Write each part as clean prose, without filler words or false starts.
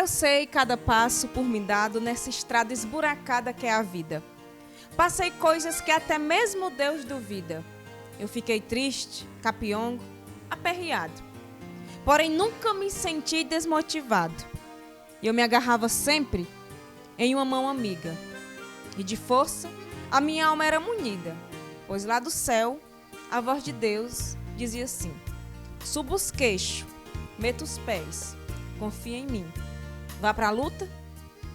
eu sei cada passo por mim dado nessa estrada esburacada que é a vida. Passei coisas que até mesmo Deus duvida. Eu fiquei triste, capiongo, aperreado. Porém, nunca me senti desmotivado. Eu me agarrava sempre em uma mão amiga. E de força, a minha alma era munida, pois lá do céu, a voz de Deus dizia assim: suba os queixos, meta os pés, confia em mim. Vá pra luta,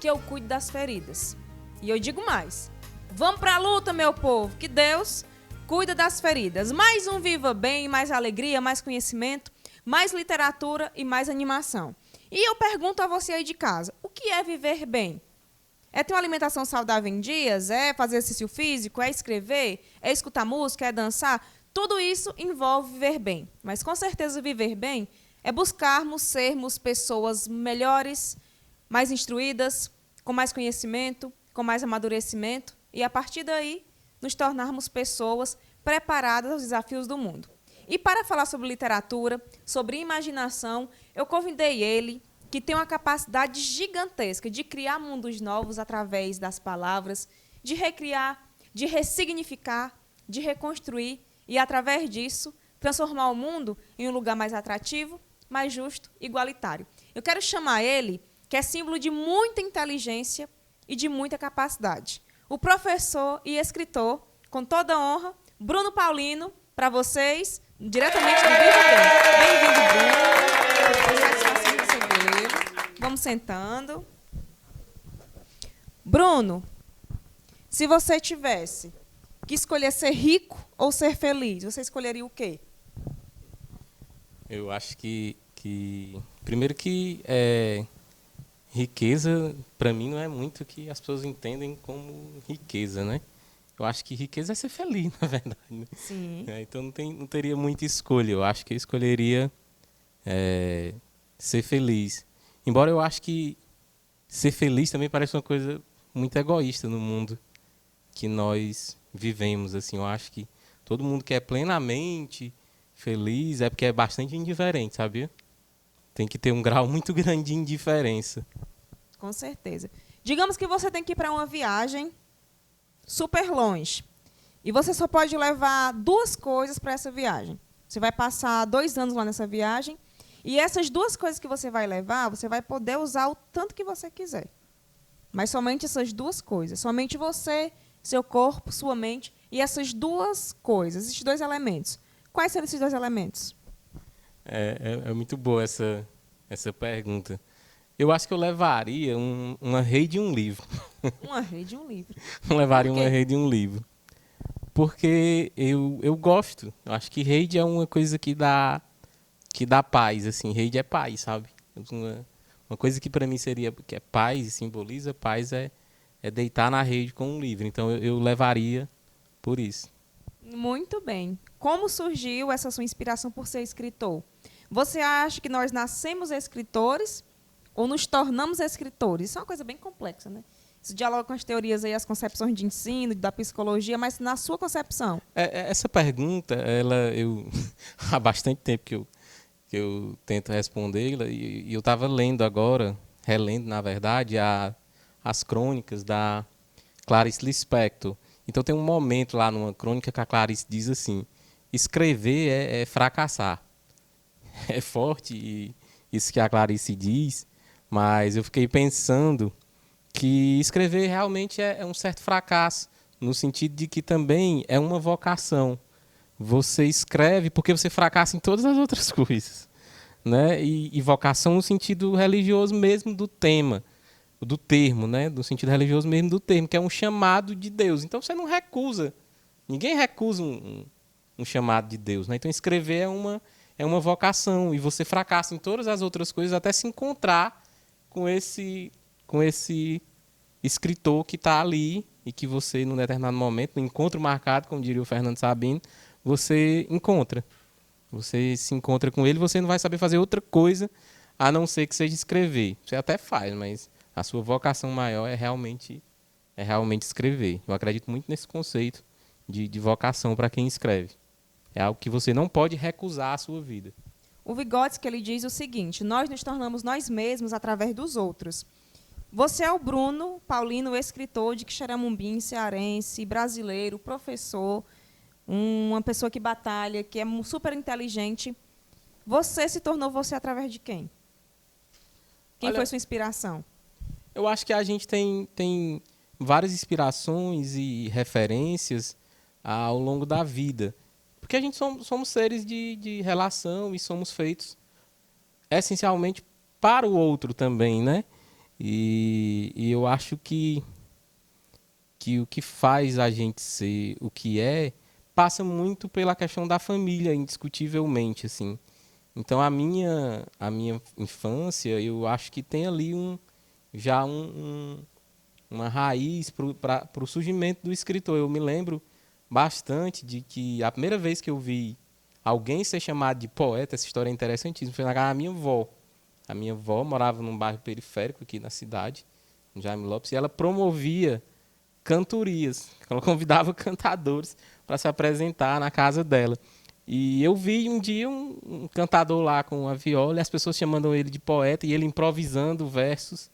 que eu cuido das feridas. E eu digo mais: vamos pra luta, meu povo, que Deus cuida das feridas. Mais um Viva Bem, mais alegria, mais conhecimento, mais literatura e mais animação. E eu pergunto a você aí de casa: o que é viver bem? É ter uma alimentação saudável em dias? É fazer exercício físico? É escrever? É escutar música? É dançar? Tudo isso envolve viver bem. Mas, com certeza, viver bem é buscarmos sermos pessoas melhores, mais instruídas, com mais conhecimento, com mais amadurecimento e, a partir daí, nos tornarmos pessoas preparadas aos desafios do mundo. E para falar sobre literatura, sobre imaginação, eu convidei ele, que tem uma capacidade gigantesca de criar mundos novos através das palavras, de recriar, de ressignificar, de reconstruir e, através disso, transformar o mundo em um lugar mais atrativo, mais justo, igualitário. Eu quero chamar ele, que é símbolo de muita inteligência e de muita capacidade. O professor e escritor, com toda honra, Bruno Paulino, para vocês, diretamente do Viva Bem. Bem-vindo, Bruno. Satisfação em recebê-lo. Vamos sentando. Bruno, se você tivesse que escolher ser rico ou ser feliz, você escolheria o quê? Eu acho que primeiro que riqueza, para mim, não é muito o que as pessoas entendem como riqueza, né? Eu acho que riqueza é ser feliz, na verdade. Né? Sim. Então não teria muita escolha. Eu acho que eu escolheria ser feliz. Embora eu acho que ser feliz também parece uma coisa muito egoísta no mundo que nós vivemos. Assim, eu acho que todo mundo que é plenamente feliz é porque é bastante indiferente, sabia? Tem que ter um grau muito grande de indiferença. Com certeza. Digamos que você tem que ir para uma viagem super longe. E você só pode levar 2 coisas para essa viagem. Você vai passar 2 anos lá nessa viagem. E essas 2 coisas que você vai levar, você vai poder usar o tanto que você quiser. Mas somente essas 2 coisas. Somente você, seu corpo, sua mente. E essas 2 coisas, esses 2 elementos. Quais seriam esses 2 elementos? É muito boa essa pergunta. Eu acho que eu levaria uma rede e um livro. Uma rede e um livro. Eu levaria Por quê? uma rede e um livro. Porque eu gosto. Eu acho que rede é uma coisa que dá paz. Assim. Rede é paz, sabe? Uma coisa que para mim seria que é paz e simboliza paz é deitar na rede com um livro. Então eu levaria por isso. Muito bem. Como surgiu essa sua inspiração por ser escritor? Você acha que nós nascemos escritores ou nos tornamos escritores? Isso é uma coisa bem complexa, né? Isso dialoga com as teorias aí, as concepções de ensino, da psicologia, mas na sua concepção. Essa pergunta, eu há bastante tempo que eu tento respondê-la e eu estava lendo agora, relendo, na verdade, as crônicas da Clarice Lispector. Então tem um momento lá numa crônica que a Clarice diz assim: escrever é fracassar. É forte isso que a Clarice diz, mas eu fiquei pensando que escrever realmente é um certo fracasso, no sentido de que também é uma vocação. Você escreve porque você fracassa em todas as outras coisas. Né? E vocação no sentido religioso mesmo do tema, do termo, né? Do sentido religioso mesmo do termo, que é um chamado de Deus. Então você não recusa, ninguém recusa um chamado de Deus. Né? Então escrever é uma vocação e você fracassa em todas as outras coisas até se encontrar com esse escritor que está ali e que você, num determinado momento, no encontro marcado, como diria o Fernando Sabino, você encontra. Você se encontra com ele, você não vai saber fazer outra coisa a não ser que seja escrever. Você até faz, mas a sua vocação maior é realmente escrever. Eu acredito muito nesse conceito de vocação para quem escreve. É algo que você não pode recusar à sua vida. O Vygotsky, ele diz o seguinte: nós nos tornamos nós mesmos através dos outros. Você é o Bruno Paulino, escritor de Quixeramobim, cearense, brasileiro, professor, uma pessoa que batalha, que é super inteligente. Você se tornou você através de quem? Quem foi sua inspiração? Eu acho que a gente tem várias inspirações e referências ao longo da vida. Porque a gente somos seres de relação e somos feitos essencialmente para o outro também, né? E eu acho que o que faz a gente ser o que é passa muito pela questão da família, indiscutivelmente, assim. Então a minha infância, eu acho que tem ali uma raiz para o surgimento do escritor. Eu me lembro bastante de que a primeira vez que eu vi alguém ser chamado de poeta, essa história é interessantíssima, foi na casa da minha avó. A minha avó morava num bairro periférico aqui na cidade, no Jaime Lopes, e ela promovia cantorias. Ela convidava cantadores para se apresentar na casa dela. E eu vi um dia um cantador lá com a viola, e as pessoas chamando ele de poeta, e ele improvisando versos.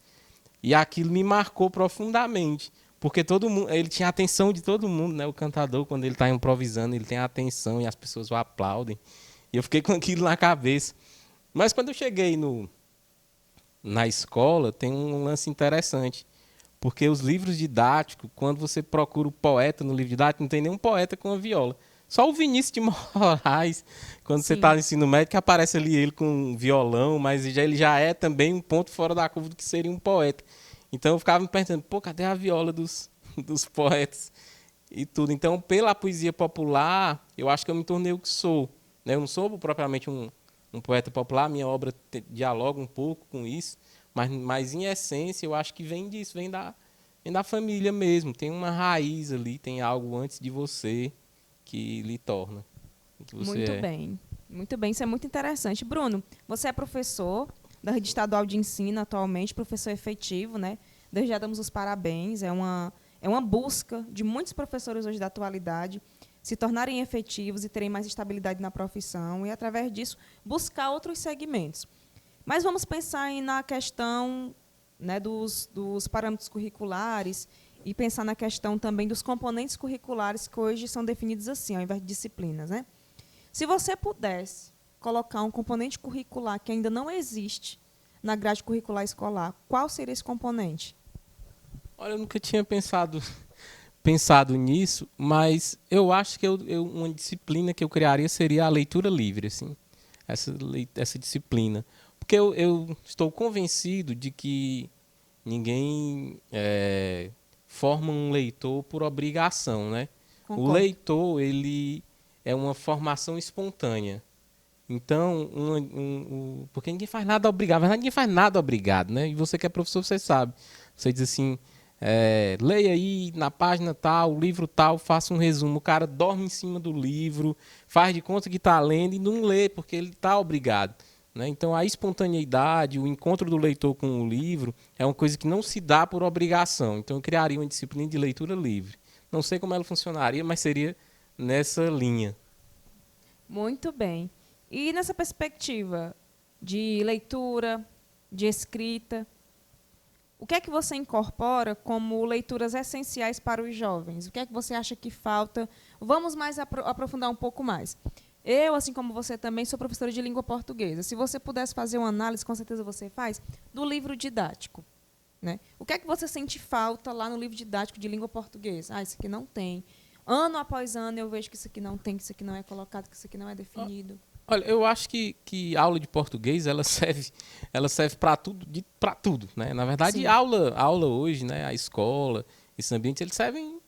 E aquilo me marcou profundamente, porque todo mundo, ele tinha a atenção de todo mundo, né? O cantador, quando ele está improvisando, ele tem a atenção e as pessoas o aplaudem. E eu fiquei com aquilo na cabeça. Mas quando eu cheguei na escola, tem um lance interessante, porque os livros didáticos, quando você procura o poeta no livro didático, não tem nenhum poeta com a viola. Só o Vinícius de Moraes, quando você está no ensino médio, que aparece ali ele com um violão, mas ele já é também um ponto fora da curva do que seria um poeta. Então eu ficava me perguntando, pô, cadê a viola dos poetas e tudo? Então, pela poesia popular, eu acho que eu me tornei o que sou, né? Eu não sou propriamente um poeta popular, minha obra dialoga um pouco com isso, mas em essência eu acho que vem disso, vem da família mesmo. Tem uma raiz ali, tem algo antes de você que lhe torna o que você Muito é. bem. Muito bem, isso é muito interessante. Bruno, você é professor da Rede Estadual de Ensino atualmente, professor efetivo, né? Desde já damos os parabéns. É uma busca de muitos professores hoje da atualidade se tornarem efetivos e terem mais estabilidade na profissão e, através disso, buscar outros segmentos. Mas vamos pensar na questão, né, dos parâmetros curriculares e pensar na questão também dos componentes curriculares que hoje são definidos assim, ao invés de disciplinas, né? Se você pudesse colocar um componente curricular que ainda não existe na grade curricular escolar, qual seria esse componente? Olha, eu nunca tinha pensado nisso, mas eu acho que uma disciplina que eu criaria seria a leitura livre, assim, essa disciplina. Porque eu estou convencido de que ninguém forma um leitor por obrigação, né? O Concordo. leitor, ele é uma formação espontânea. Então, porque ninguém faz nada obrigado, mas ninguém faz nada obrigado, né? E você que é professor, você sabe. Você diz assim, leia aí na página tal, livro tal, faça um resumo. O cara dorme em cima do livro, faz de conta que está lendo e não lê, porque ele está obrigado. Né? Então, a espontaneidade, o encontro do leitor com o livro é uma coisa que não se dá por obrigação. Então, eu criaria uma disciplina de leitura livre. Não sei como ela funcionaria, mas seria nessa linha. Muito bem. E nessa perspectiva de leitura, de escrita, o que é que você incorpora como leituras essenciais para os jovens? O que é que você acha que falta? Vamos mais aprofundar um pouco mais. Eu, assim como você também, sou professora de língua portuguesa. Se você pudesse fazer uma análise, com certeza você faz, do livro didático. Né? O que é que você sente falta lá no livro didático de língua portuguesa? Isso aqui não tem. Ano após ano eu vejo que isso aqui não tem, que isso aqui não é colocado, que isso aqui não é definido. Olha, eu acho que aula de português ela serve para tudo, né? Na verdade, Sim. aula hoje, né? A escola, esse ambiente, eles servem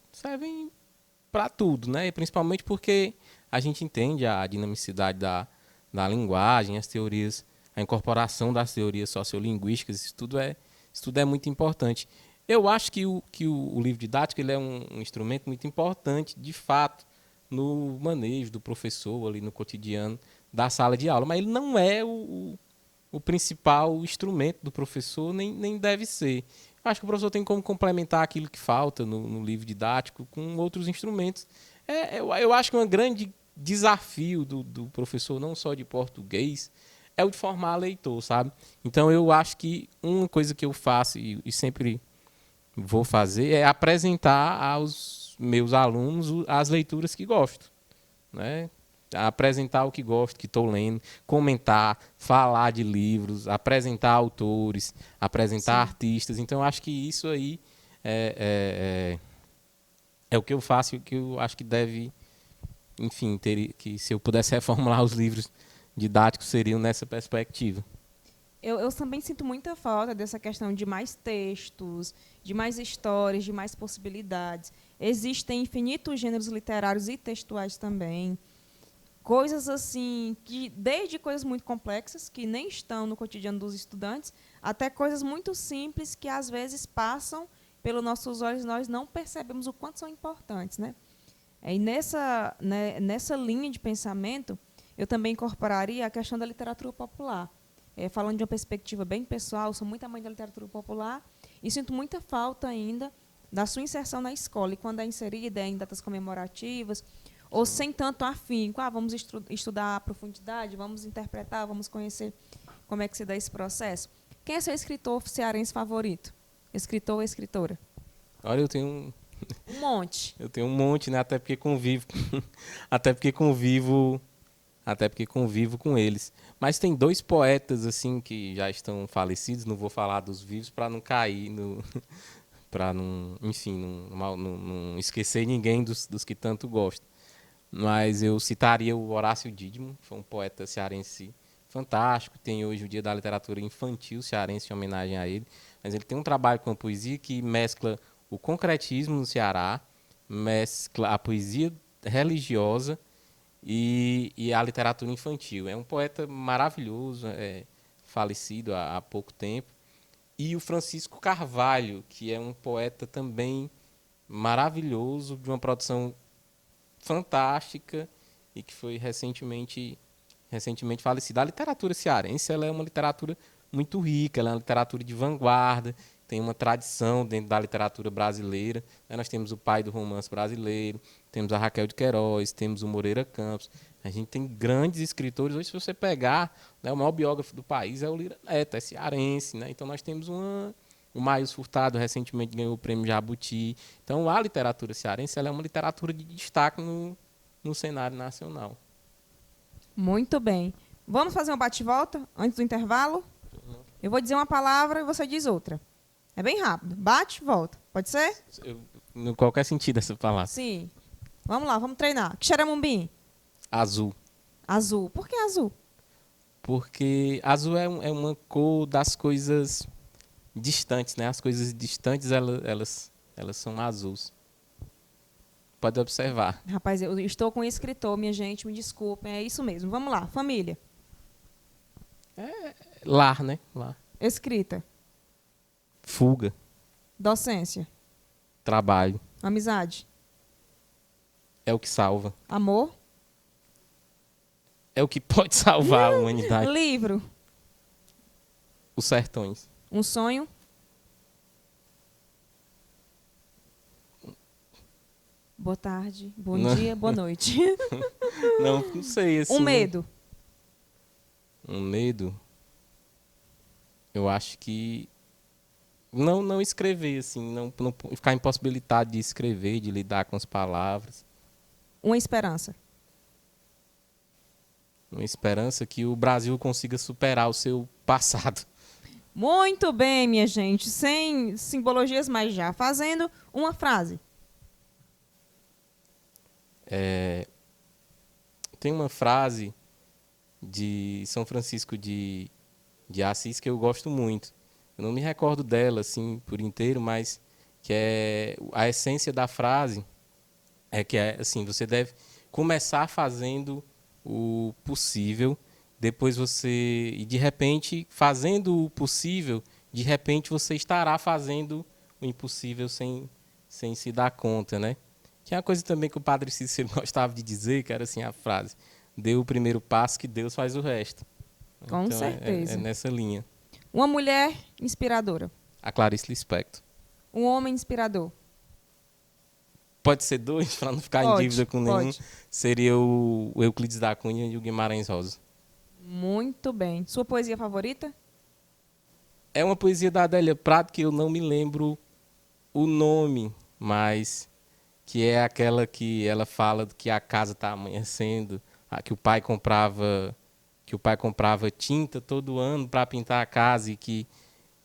para tudo, né? E principalmente porque a gente entende a dinamicidade da linguagem, as teorias, a incorporação das teorias sociolinguísticas, isso tudo é muito importante. Eu acho que o livro didático ele é um instrumento muito importante, de fato, no manejo do professor ali no cotidiano da sala de aula, mas ele não é o principal instrumento do professor, nem deve ser. Eu acho que o professor tem como complementar aquilo que falta no livro didático com outros instrumentos. Eu acho que uma grande desafio do professor, não só de português, é o de formar leitor, sabe? Então, eu acho que uma coisa que eu faço e sempre vou fazer é apresentar aos meus alunos as leituras que gosto, né? Apresentar o que gosto, que estou lendo, comentar, falar de livros, apresentar autores, apresentar Sim. artistas. Então, eu acho que isso aí é o que eu faço e o que eu acho que deve, enfim, que se eu pudesse reformular os livros didáticos seriam nessa perspectiva. Eu também sinto muita falta dessa questão de mais textos, de mais histórias, de mais possibilidades. Existem infinitos gêneros literários e textuais também. Coisas assim, que desde coisas muito complexas, que nem estão no cotidiano dos estudantes, até coisas muito simples que às vezes passam pelos nossos olhos e nós não percebemos o quanto são importantes, né? E nessa linha de pensamento, eu também incorporaria a questão da literatura popular. Falando de uma perspectiva bem pessoal, eu sou muito amante da literatura popular e sinto muita falta ainda da sua inserção na escola. E quando é inserida em datas comemorativas, ou sem tanto afinco, vamos estudar a profundidade, vamos interpretar, vamos conhecer como é que se dá esse processo. Quem é seu escritor cearense favorito? Escritor ou escritora? Olha, eu tenho Um monte. eu tenho um monte, né? Até porque convivo com eles. Mas tem dois poetas assim que já estão falecidos, não vou falar dos vivos para não cair no para não, enfim, não esquecer ninguém dos que tanto gosto. Mas eu citaria o Horácio Dídimo, foi um poeta cearense fantástico, tem hoje o Dia da Literatura Infantil cearense em homenagem a ele, mas ele tem um trabalho com a poesia que mescla o concretismo no Ceará, mescla a poesia religiosa e a literatura infantil. É um poeta maravilhoso, falecido há pouco tempo. E o Francisco Carvalho, que é um poeta também maravilhoso, de uma produção fantástica e que foi recentemente falecida. A literatura cearense ela é uma literatura muito rica, ela é uma literatura de vanguarda, tem uma tradição dentro da literatura brasileira. Nós temos o pai do romance brasileiro, temos a Raquel de Queiroz, temos o Moreira Campos. A gente tem grandes escritores. Hoje, se você pegar, né, o maior biógrafo do país é o Lira Neto, é cearense. Né? Então, nós temos o Maius Furtado, recentemente ganhou o prêmio Jabuti. Então, a literatura cearense ela é uma literatura de destaque no cenário nacional. Muito bem. Vamos fazer um bate-volta antes do intervalo? Eu vou dizer uma palavra e você diz outra. É bem rápido. Bate, volta. Pode ser? No qualquer sentido essa palavra. Sim. Vamos lá, vamos treinar. Xeramumbi. Azul. Azul. Por que azul? Porque azul é uma cor das coisas distantes, né? As coisas distantes, elas são azuis. Pode observar. Rapaz, eu estou com um escritor, minha gente, me desculpem. É isso mesmo. Vamos lá. Família. Lar, né? Lar. Escrita. Fuga. Docência. Trabalho. Amizade. É o que salva. Amor. É o que pode salvar a humanidade. Livro. Os sertões. Um sonho. Boa tarde, bom dia, boa noite. Não sei. Assim, Um medo. Um medo. Eu acho que não escrever, assim, não ficar impossibilitado de escrever, de lidar com as palavras. Uma esperança. Uma esperança que o Brasil consiga superar o seu passado. Muito bem, minha gente. Sem simbologias, mas já fazendo uma frase. Tem uma frase de São Francisco de Assis que eu gosto muito. Eu não me recordo dela assim por inteiro, mas que é a essência da frase é que é assim, você deve começar fazendo o possível, depois e de repente, fazendo o possível, de repente você estará fazendo o impossível sem se dar conta, né? Que é uma coisa também que o Padre Cícero gostava de dizer, que era assim a frase: dê o primeiro passo que Deus faz o resto. Com Então, certeza. É nessa linha. Uma mulher inspiradora. A Clarice Lispector. Um homem inspirador. Pode ser 2, para não ficar em dívida com nenhum. Seria o Euclides da Cunha e o Guimarães Rosa. Muito bem. Sua poesia favorita? É uma poesia da Adélia Prado, que eu não me lembro o nome, mas que é aquela que ela fala que a casa está amanhecendo, que o pai comprava tinta todo ano para pintar a casa e que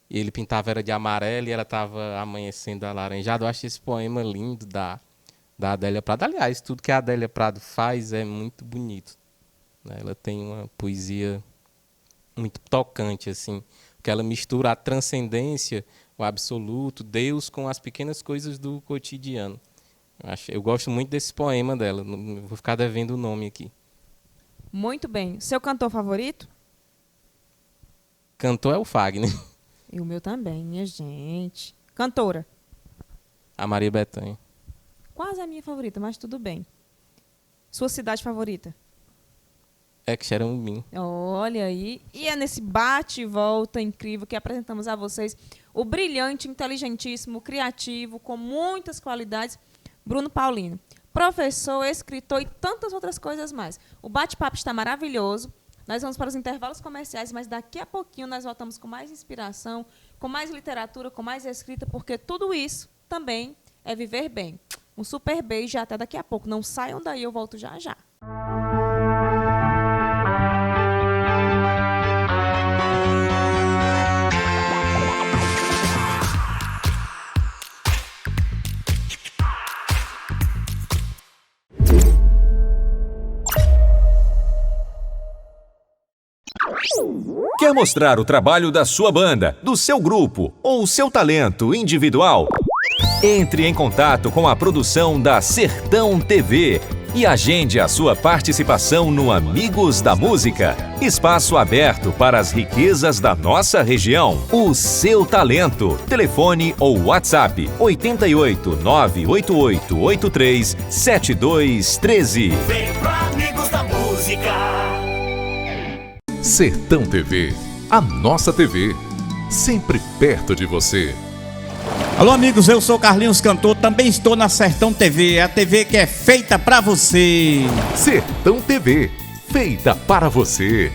ele pintava era de amarelo e ela estava amanhecendo alaranjado. Eu acho esse poema lindo da Adélia Prado. Aliás, tudo que a Adélia Prado faz é muito bonito, né? Ela tem uma poesia muito tocante, assim, porque ela mistura a transcendência, o absoluto, Deus com as pequenas coisas do cotidiano. Eu gosto muito desse poema dela. Vou ficar devendo o nome aqui. Muito bem. Seu cantor favorito? Cantor é o Fagner. E o meu também, minha gente. Cantora? A Maria Bethânia. Quase a minha favorita, mas tudo bem. Sua cidade favorita? Xeramobim. Olha aí. E é nesse bate e volta incrível que apresentamos a vocês o brilhante, inteligentíssimo, criativo, com muitas qualidades, Bruno Paulino. Professor, escritor e tantas outras coisas mais. O bate-papo está maravilhoso. Nós vamos para os intervalos comerciais, mas daqui a pouquinho nós voltamos com mais inspiração, com mais literatura, com mais escrita, porque tudo isso também é viver bem. Um super beijo e até daqui a pouco. Não saiam daí, eu volto já já. Quer mostrar o trabalho da sua banda, do seu grupo ou o seu talento individual? Entre em contato com a produção da Sertão TV e agende a sua participação no Amigos da Música. Espaço aberto para as riquezas da nossa região. O seu talento. Telefone ou WhatsApp 88 988 83 7213. Vem pro Amigos da Música. Sertão TV, a nossa TV, sempre perto de você. Alô amigos, eu sou Carlinhos Cantor, também estou na Sertão TV, a TV que é feita pra você. Sertão TV, feita para você.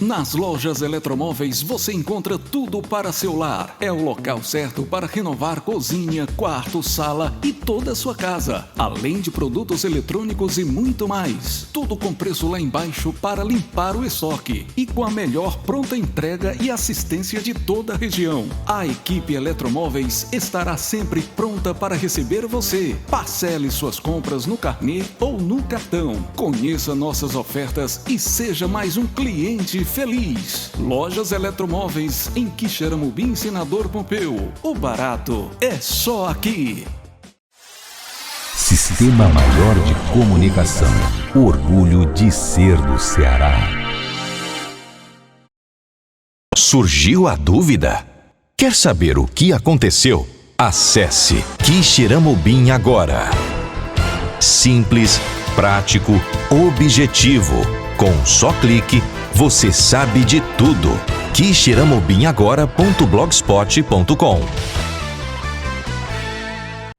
Nas lojas Eletromóveis você encontra tudo para seu lar. É o local certo para renovar cozinha, quarto, sala e toda a sua casa. Além de produtos eletrônicos e muito mais. Tudo com preço lá embaixo para limpar o estoque. E com a melhor pronta entrega e assistência de toda a região. A equipe Eletromóveis estará sempre pronta para receber você. Parcele suas compras no carnê ou no cartão. Conheça nossas ofertas e seja mais um cliente feliz. Lojas Eletromóveis em Quixeramobim, Senador Pompeu. O barato é só aqui. Sistema Maior de Comunicação. Orgulho de ser do Ceará. Surgiu a dúvida? Quer saber o que aconteceu? Acesse Quixeramobim agora. Simples, prático, objetivo. Com um só clique, você sabe de tudo. Quixeramobimagora.blogspot.com.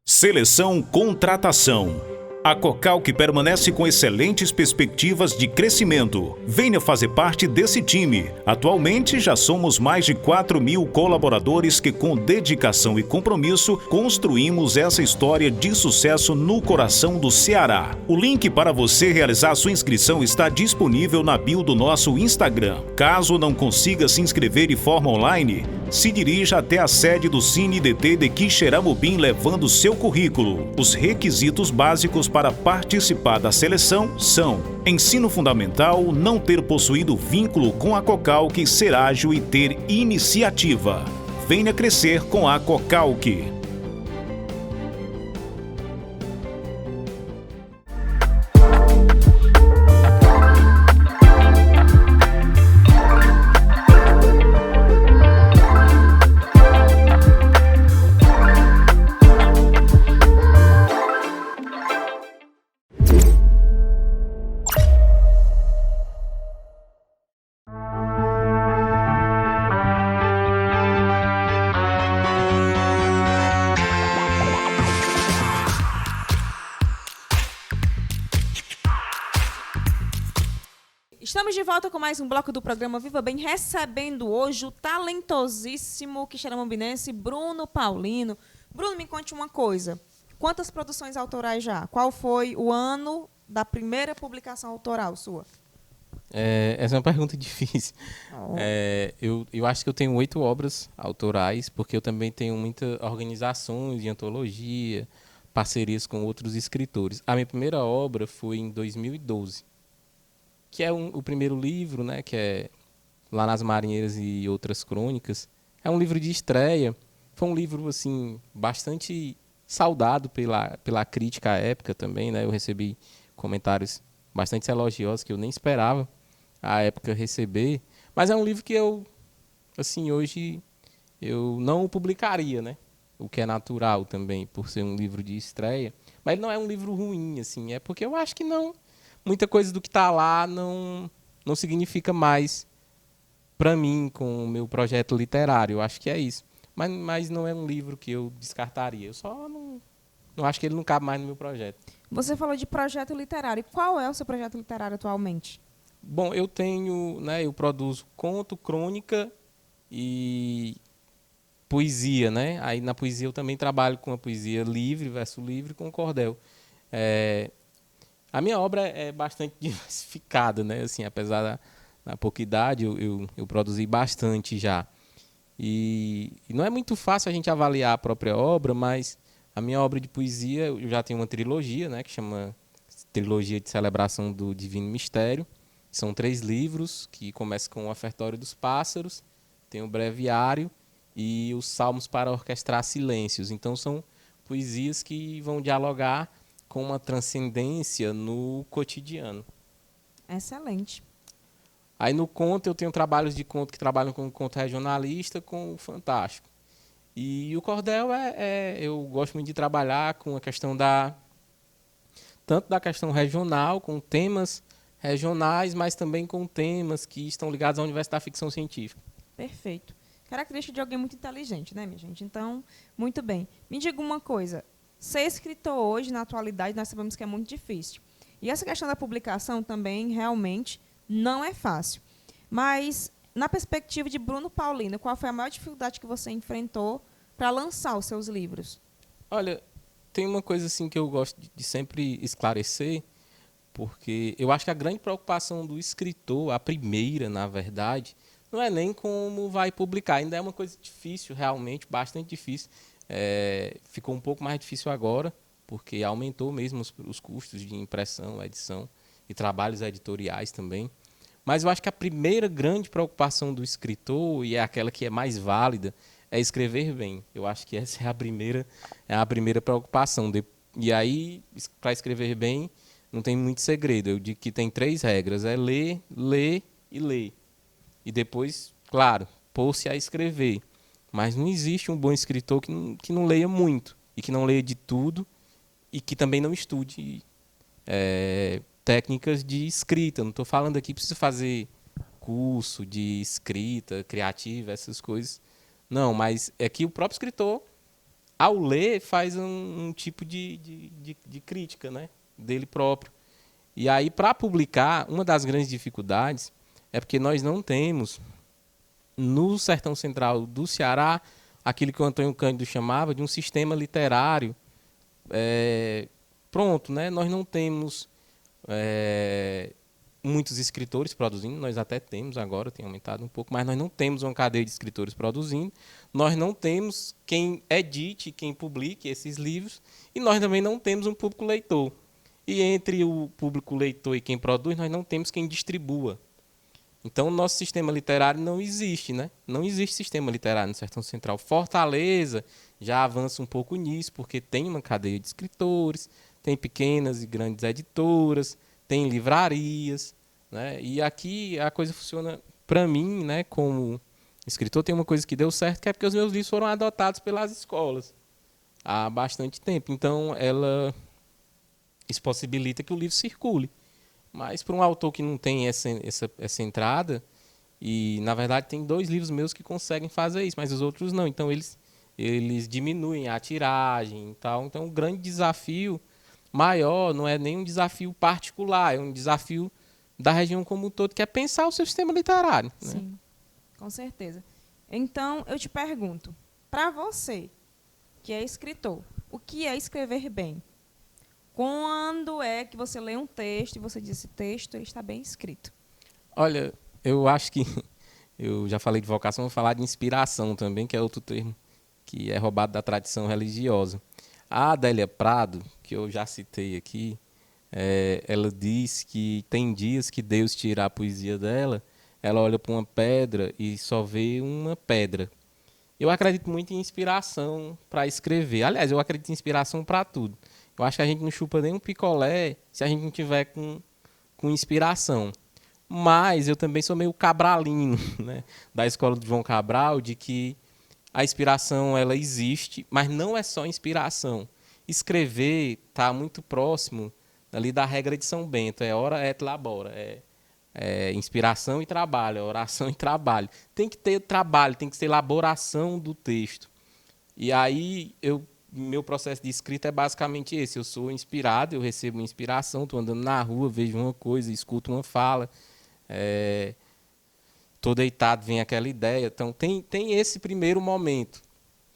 Seleção Contratação. A Cocalc permanece com excelentes perspectivas de crescimento. Venha fazer parte desse time. Atualmente já somos mais de 4.000 colaboradores que com dedicação e compromisso construímos essa história de sucesso no coração do Ceará. O link para você realizar sua inscrição está disponível na bio do nosso Instagram. Caso não consiga se inscrever de forma online, se dirija até a sede do CineDT de Quixeramobim levando seu currículo. Os requisitos básicos para participar da seleção são: ensino fundamental, não ter possuído vínculo com a Cocalc, ser ágil e ter iniciativa. Venha crescer com a Cocalc. Estamos de volta com mais um bloco do programa Viva Bem, recebendo hoje o talentosíssimo quixeramobinense Bruno Paulino. Bruno, me conte uma coisa. Quantas produções autorais já? Qual foi o ano da primeira publicação autoral sua? Essa é uma pergunta difícil. Eu acho que eu tenho 8 obras autorais, porque eu também tenho muitas organizações de antologia, parcerias com outros escritores. A minha primeira obra foi em 2012, que é o primeiro livro, né, que é Lá nas Marinheiras e Outras Crônicas. É um livro de estreia. Foi um livro assim bastante saudado pela crítica à época também, né? Eu recebi comentários bastante elogiosos que eu nem esperava à época receber. Mas é um livro que eu, assim, hoje eu não o publicaria, né? O que é natural também, por ser um livro de estreia. Mas ele não é um livro ruim, assim. É porque eu acho que não... Muita coisa do que está lá não significa mais para mim com o meu projeto literário. Eu acho que é isso. Mas não é um livro que eu descartaria. Eu só não acho que ele não cabe mais no meu projeto. Você falou de projeto literário. Qual é o seu projeto literário atualmente? Bom, eu tenho, né, eu produzo conto, crônica e poesia, né? Aí na poesia eu também trabalho com a poesia livre, verso livre, com cordel. A minha obra é bastante diversificada, né? Assim, apesar da pouca idade, eu produzi bastante já. E não é muito fácil a gente avaliar a própria obra, mas a minha obra de poesia, eu já tenho uma trilogia, né, que chama Trilogia de Celebração do Divino Mistério. São 3 livros, que começam com o Ofertório dos Pássaros, tem o Breviário e os Salmos para Orquestrar Silêncios. Então são poesias que vão dialogar com uma transcendência no cotidiano. Excelente. Aí no conto eu tenho trabalhos de conto que trabalham com conto regionalista, com o fantástico. E o cordel eu gosto muito de trabalhar com a questão tanto da questão regional, com temas regionais, mas também com temas que estão ligados ao universo da ficção científica. Perfeito. Característica de alguém muito inteligente, né, minha gente? Então, muito bem. Me diga uma coisa. Ser escritor hoje, na atualidade, nós sabemos que é muito difícil. E essa questão da publicação também, realmente, não é fácil. Mas, na perspectiva de Bruno Paulino, qual foi a maior dificuldade que você enfrentou para lançar os seus livros? Olha, tem uma coisa assim que eu gosto de sempre esclarecer, porque eu acho que a grande preocupação do escritor, a primeira, na verdade, não é nem como vai publicar. Ainda é uma coisa difícil, realmente, bastante difícil. Ficou um pouco mais difícil agora, porque aumentou mesmo os custos de impressão, edição e trabalhos editoriais também. Mas eu acho que a primeira grande preocupação do escritor, e é aquela que é mais válida, é escrever bem. Eu acho que essa é a primeira preocupação. E aí, para escrever bem, não tem muito segredo. Eu digo que tem 3 regras. É ler, ler e ler. E depois, claro, pôr-se a escrever. Mas não existe um bom escritor que não leia muito. E que não leia de tudo. E que também não estude técnicas de escrita. Não estou falando aqui que precisa fazer curso de escrita criativa, essas coisas. Não, mas é que o próprio escritor, ao ler, faz um tipo de crítica, né, dele próprio. E aí, para publicar, uma das grandes dificuldades é porque nós não temos, no sertão central do Ceará, aquilo que o Antônio Cândido chamava de um sistema literário pronto, né? Nós não temos muitos escritores produzindo, nós até temos agora, tem aumentado um pouco, mas nós não temos uma cadeia de escritores produzindo, nós não temos quem edite, quem publique esses livros, e nós também não temos um público leitor. E entre o público leitor e quem produz, nós não temos quem distribua. Então, o nosso sistema literário não existe, né? Não existe sistema literário no Sertão Central. Fortaleza já avança um pouco nisso, porque tem uma cadeia de escritores, tem pequenas e grandes editoras, tem livrarias, né? E aqui a coisa funciona, para mim, né, como escritor, tem uma coisa que deu certo, que é porque os meus livros foram adotados pelas escolas há bastante tempo. Então, isso possibilita que o livro circule. Mas para um autor que não tem essa entrada, e na verdade tem 2 livros meus que conseguem fazer isso, mas os outros não. Então eles diminuem a tiragem e tal. Então o grande desafio maior não é nem um desafio particular, é um desafio da região como um todo, que é pensar o seu sistema literário. Né? Sim, com certeza. Então, eu te pergunto, para você, que é escritor, o que é escrever bem? Quando é que você lê um texto e você diz, esse texto ele está bem escrito? Olha, eu acho que eu já falei de vocação, vou falar de inspiração também, que é outro termo que é roubado da tradição religiosa. A Adélia Prado, que eu já citei aqui, ela diz que tem dias que Deus tira a poesia dela, ela olha para uma pedra e só vê uma pedra. Eu acredito muito em inspiração para escrever. Aliás, eu acredito em inspiração para tudo. Eu acho que a gente não chupa nem um picolé se a gente não tiver com inspiração. Mas eu também sou meio cabralino, né? Da escola do João Cabral, de que a inspiração ela existe, mas não é só inspiração. Escrever está muito próximo ali da regra de São Bento. É ora et labora. É inspiração e trabalho, oração e trabalho. Tem que ter trabalho, tem que ter elaboração do texto. E aí, meu processo de escrita é basicamente esse. Eu sou inspirado, eu recebo uma inspiração, estou andando na rua, vejo uma coisa, escuto uma fala, estou deitado, vem aquela ideia. Então, tem esse primeiro momento,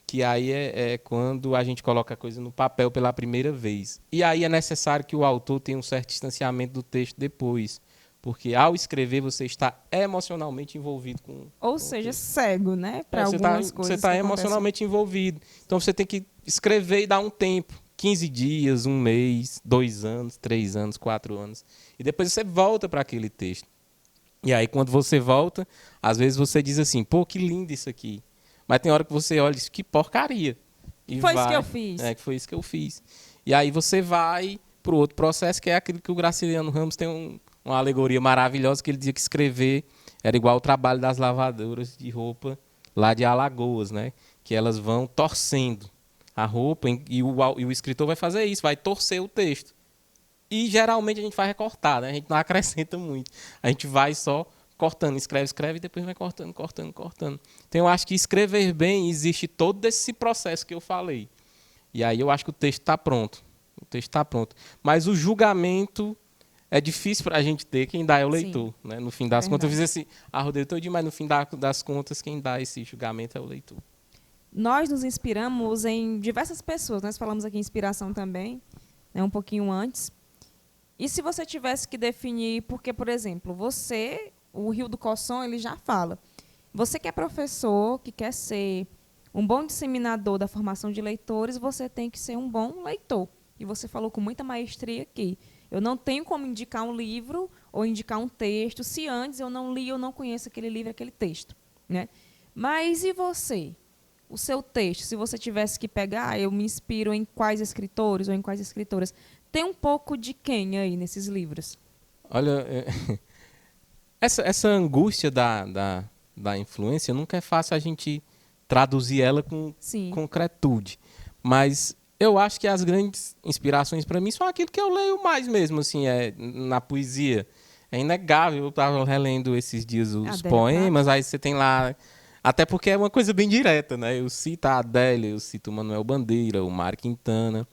que aí é quando a gente coloca a coisa no papel pela primeira vez. E aí é necessário que o autor tenha um certo distanciamento do texto depois. Porque ao escrever você está emocionalmente envolvido com... Ou seja, cego, né? Para algumas coisas. Você está emocionalmente envolvido. Então você tem que escrever e dar um tempo. 15 dias, 1 mês, 2 anos, 3 anos, 4 anos. E depois você volta para aquele texto. E aí quando você volta, às vezes você diz assim, pô, que lindo isso aqui. Mas tem hora que você olha e diz, que porcaria. E foi isso que eu fiz. Que foi isso que eu fiz. E aí você vai para o outro processo, que é aquilo que o Graciliano Ramos tem uma alegoria maravilhosa, que ele dizia que escrever era igual ao trabalho das lavadoras de roupa lá de Alagoas, né? Que elas vão torcendo a roupa e o escritor vai fazer isso, vai torcer o texto. E geralmente a gente vai recortar, né? A gente não acrescenta muito. A gente vai só cortando, escreve e depois vai cortando. Então eu acho que escrever bem existe todo esse processo que eu falei. E aí eu acho que o texto está pronto. Mas o julgamento é difícil para a gente ter, quem dá é o leitor. Né? No fim das contas, eu fiz esse arrodeio todinho, mas no fim das contas, quem dá esse julgamento é o leitor. Nós nos inspiramos em diversas pessoas. Nós falamos aqui em inspiração também, né, um pouquinho antes. E se você tivesse que definir, porque, por exemplo, o Rio do Coçom, ele já fala, você que é professor, que quer ser um bom disseminador da formação de leitores, você tem que ser um bom leitor. E você falou com muita maestria aqui. Eu não tenho como indicar um livro ou indicar um texto se antes eu não li ou não conheço aquele livro, aquele texto. Né? Mas e você? O seu texto, se você tivesse que pegar, eu me inspiro em quais escritores ou em quais escritoras. Tem um pouco de quem aí nesses livros? Olha, essa angústia da influência nunca é fácil a gente traduzir ela com concretude. Mas eu acho que as grandes inspirações para mim são aquilo que eu leio mais mesmo, assim, na poesia. É inegável, eu estava relendo esses dias os poemas, aí você tem lá... Até porque é uma coisa bem direta, né? Eu cito a Adélia, eu cito o Manuel Bandeira, o Mário Quintana.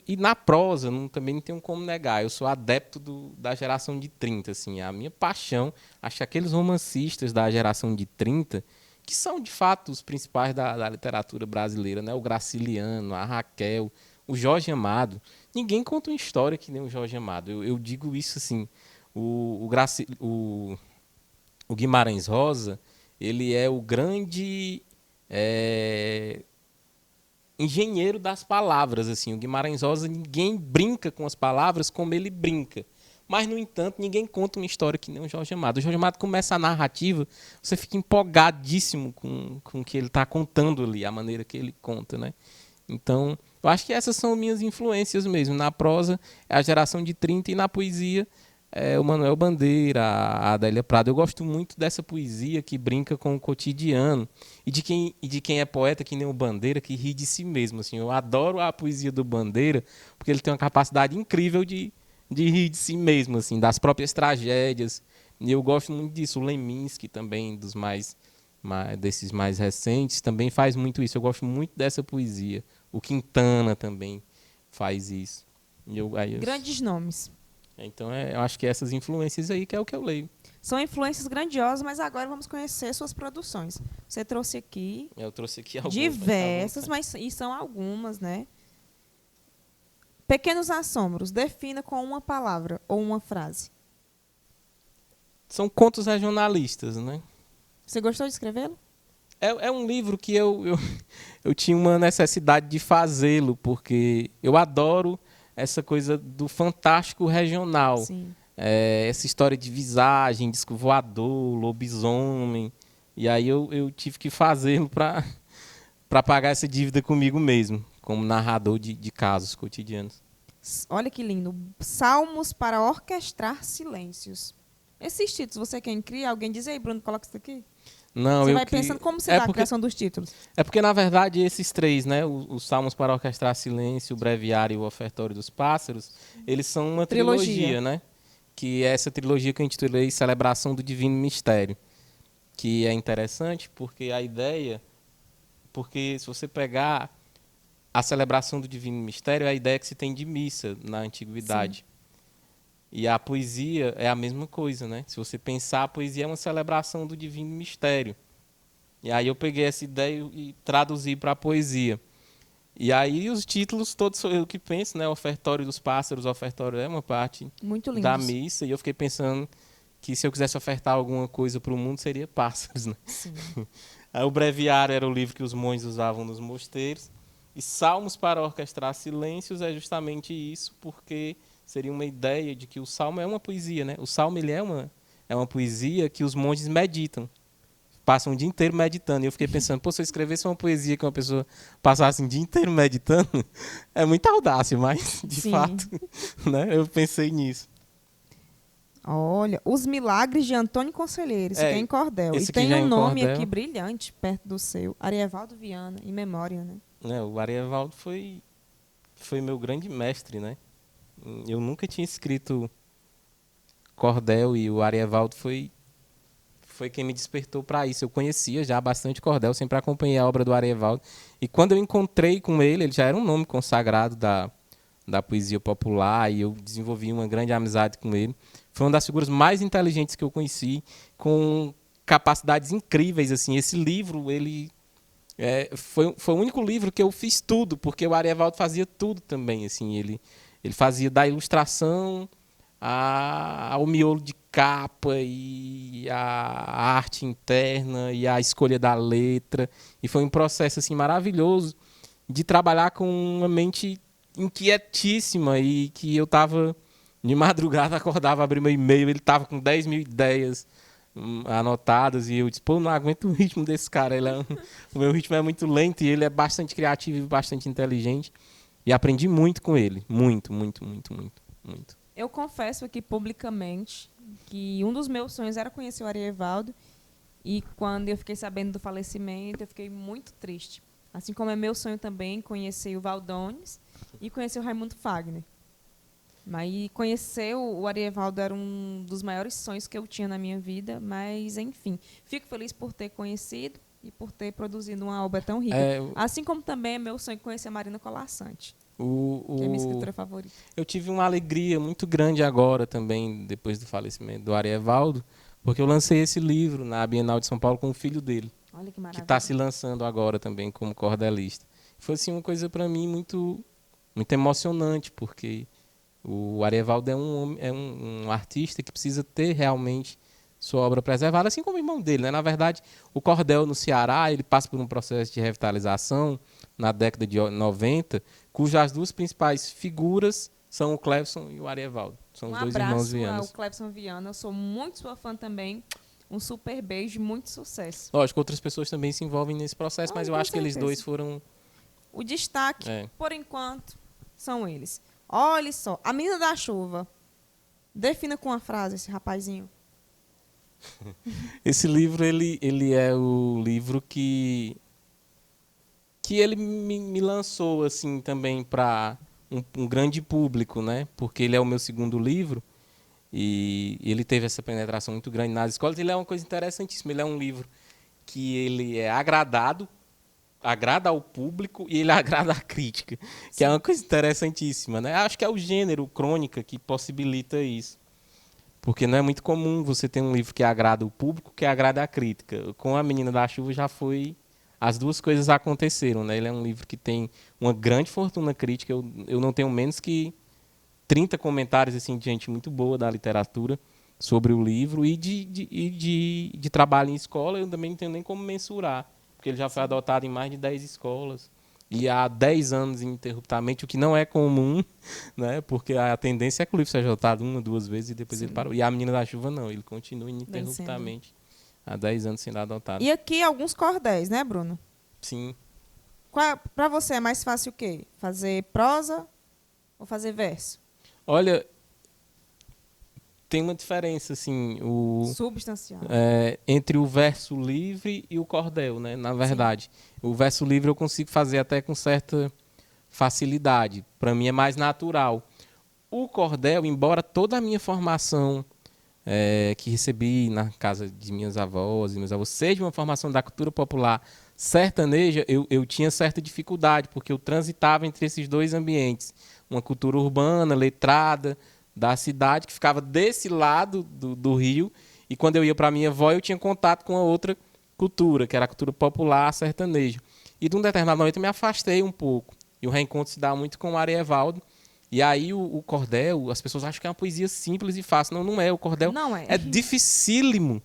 E na prosa, também não tenho como negar, eu sou adepto da geração de 30, assim, a minha paixão, acho que aqueles romancistas da geração de 30, que são, de fato, os principais da literatura brasileira, né? O Graciliano, a Raquel, o Jorge Amado. Ninguém conta uma história que nem o Jorge Amado. Eu digo isso assim, o Guimarães Rosa, ele é o grande engenheiro das palavras. Assim. O Guimarães Rosa, ninguém brinca com as palavras como ele brinca. Mas, no entanto, ninguém conta uma história que nem o Jorge Amado. O Jorge Amado começa a narrativa, você fica empolgadíssimo com o que ele está contando ali, a maneira que ele conta, né? Então, eu acho que essas são minhas influências mesmo. Na prosa, é a geração de 30, e na poesia, é o Manuel Bandeira, a Adélia Prado. Eu gosto muito dessa poesia que brinca com o cotidiano e de quem é poeta, que nem o Bandeira, que ri de si mesmo. Assim. Eu adoro a poesia do Bandeira, porque ele tem uma capacidade incrível de rir de si mesmo, assim, das próprias tragédias. E eu gosto muito disso. O Leminski também, desses mais recentes, também faz muito isso. Eu gosto muito dessa poesia. O Quintana também faz isso. Grandes nomes. Então, eu acho que essas influências aí que é o que eu leio. São influências grandiosas, mas agora vamos conhecer suas produções. Você trouxe aqui Eu trouxe aqui algumas. diversas, e são algumas, né? Pequenos Assombros. Defina com uma palavra ou uma frase. São contos regionalistas, né? Você gostou de escrevê-lo? É um livro que eu tinha uma necessidade de fazê-lo, porque eu adoro essa coisa do fantástico regional. Sim. Essa história de visagem, disco voador, lobisomem. E aí eu tive que fazê-lo para pagar essa dívida comigo mesmo, como narrador de casos cotidianos. Olha que lindo. Salmos para orquestrar silêncios. Esses títulos, você quem cria? Alguém diz, aí, Bruno, coloca isso aqui. Não, Você vai pensando como se dá a criação dos títulos. É porque, na verdade, esses três, né, os Salmos para Orquestrar Silêncio, o Breviário e o Ofertório dos Pássaros, eles são uma trilogia, né? Que é essa trilogia que eu intitulei Celebração do Divino Mistério. Que é interessante porque a ideia... Porque se você pegar a celebração do Divino Mistério, é a ideia que se tem de missa na Antiguidade. Sim. E a poesia é a mesma coisa, né? Se você pensar, a poesia é uma celebração do Divino Mistério. E aí eu peguei essa ideia e traduzi para a poesia. E aí os títulos todos sou eu que penso, né? Ofertório dos Pássaros, ofertório é uma parte da missa. E eu fiquei pensando que se eu quisesse ofertar alguma coisa para o mundo, seria pássaros, né? Sim. Aí o Breviário era o livro que os monges usavam nos mosteiros. E Salmos para Orquestrar Silêncios é justamente isso, porque seria uma ideia de que o salmo é uma poesia, né? O salmo ele é uma poesia que os monges meditam. Passam o dia inteiro meditando. E eu fiquei pensando, se eu escrevesse uma poesia que uma pessoa passasse o dia inteiro meditando, é muita audácia, mas, de fato, né, eu pensei nisso. Olha, Os Milagres de Antônio Conselheiro, esse aqui é em cordel. E tem um nome aqui brilhante, perto do seu, Arievaldo Viana, em memória, né? O Arievaldo foi meu grande mestre, né? Eu nunca tinha escrito cordel e o Arievaldo foi quem me despertou para isso. Eu conhecia já bastante cordel, sempre acompanhei a obra do Arievaldo. E quando eu encontrei com ele já era um nome consagrado da poesia popular e eu desenvolvi uma grande amizade com ele. Foi uma das figuras mais inteligentes que eu conheci, com capacidades incríveis. Assim. Esse livro, ele foi o único livro que eu fiz tudo, porque o Arievaldo fazia tudo também. Assim. Ele fazia da ilustração ao miolo de capa e a arte interna e a escolha da letra. E foi um processo assim, maravilhoso de trabalhar com uma mente inquietíssima e que eu estava de madrugada, acordava, abria meu e-mail, ele estava com 10 mil ideias anotadas e eu disse, não aguento o ritmo desse cara. O meu ritmo é muito lento e ele é bastante criativo e bastante inteligente. E aprendi muito com ele. Muito, muito, muito, muito, muito. Eu confesso aqui publicamente que um dos meus sonhos era conhecer o Arievaldo e quando eu fiquei sabendo do falecimento, eu fiquei muito triste. Assim como é meu sonho também conhecer o Valdones e conhecer o Raimundo Fagner. Mas conhecer o Arievaldo era um dos maiores sonhos que eu tinha na minha vida, mas, enfim, fico feliz por ter conhecido e por ter produzido uma obra tão rica. Assim como também é meu sonho conhecer a Marina Colassante, que é minha escritora favorita. Eu tive uma alegria muito grande agora também, depois do falecimento do Arievaldo, porque eu lancei esse livro na Bienal de São Paulo com o filho dele. Olha que maravilha. Que está se lançando agora também como cordelista. Foi assim, uma coisa para mim muito, muito emocionante, porque o Arievaldo é um artista que precisa ter realmente sua obra preservada, assim como o irmão dele. Né? Na verdade, o cordel no Ceará ele passa por um processo de revitalização na década de 90, cujas duas principais figuras são o Clevson e o Arievaldo. São os dois irmãos Viana. Um abraço ao Clevson Viana. Eu sou muito sua fã também. Um super beijo e muito sucesso. Lógico, outras pessoas também se envolvem nesse processo, mas eu acho que eles dois foram... O destaque, por enquanto, são eles. Olha só, A Menina da Chuva. Defina com uma frase esse rapazinho. Esse livro, ele é o livro que ele me lançou assim também para um grande público, né? Porque ele é o meu segundo livro e ele teve essa penetração muito grande nas escolas. Ele é uma coisa interessantíssima. Ele é um livro que ele é agradado agrada ao público e ele agrada à crítica, que é uma coisa interessantíssima, né? Acho que é o gênero crônica que possibilita isso. Porque não é muito comum você ter um livro que agrada o público, que agrada a crítica. Com A Menina da Chuva já foi... As duas coisas aconteceram, né? Ele é um livro que tem uma grande fortuna crítica. Eu não tenho menos que 30 comentários assim, de gente muito boa da literatura sobre o livro. E de trabalho em escola, eu também não tenho nem como mensurar. Porque ele já foi adotado em mais de 10 escolas. E há 10 anos ininterruptamente, o que não é comum, né? Porque a tendência é que o livro seja adotado 1 ou 2 vezes e depois ele parou. E A Menina da Chuva não, ele continua ininterruptamente há 10 anos sendo adotado. E aqui alguns cordéis, né, Bruno? Sim. Para você é mais fácil o quê? Fazer prosa ou fazer verso? Olha, tem uma diferença, assim, Substancial. entre o verso livre e o cordel, né? Na verdade, o verso livre eu consigo fazer até com certa facilidade. Para mim é mais natural. O cordel, embora toda a minha formação que recebi na casa de minhas avós e meus avós seja uma formação da cultura popular sertaneja, eu tinha certa dificuldade, porque eu transitava entre esses dois ambientes. Uma cultura urbana, letrada, da cidade, que ficava desse lado do rio, e quando eu ia para minha avó, eu tinha contato com a outra cultura, que era a cultura popular sertaneja. E de um determinado momento eu me afastei um pouco, e o reencontro se dá muito com o Arievaldo, e aí o cordel, as pessoas acham que é uma poesia simples e fácil. Não, não é. O cordel é dificílimo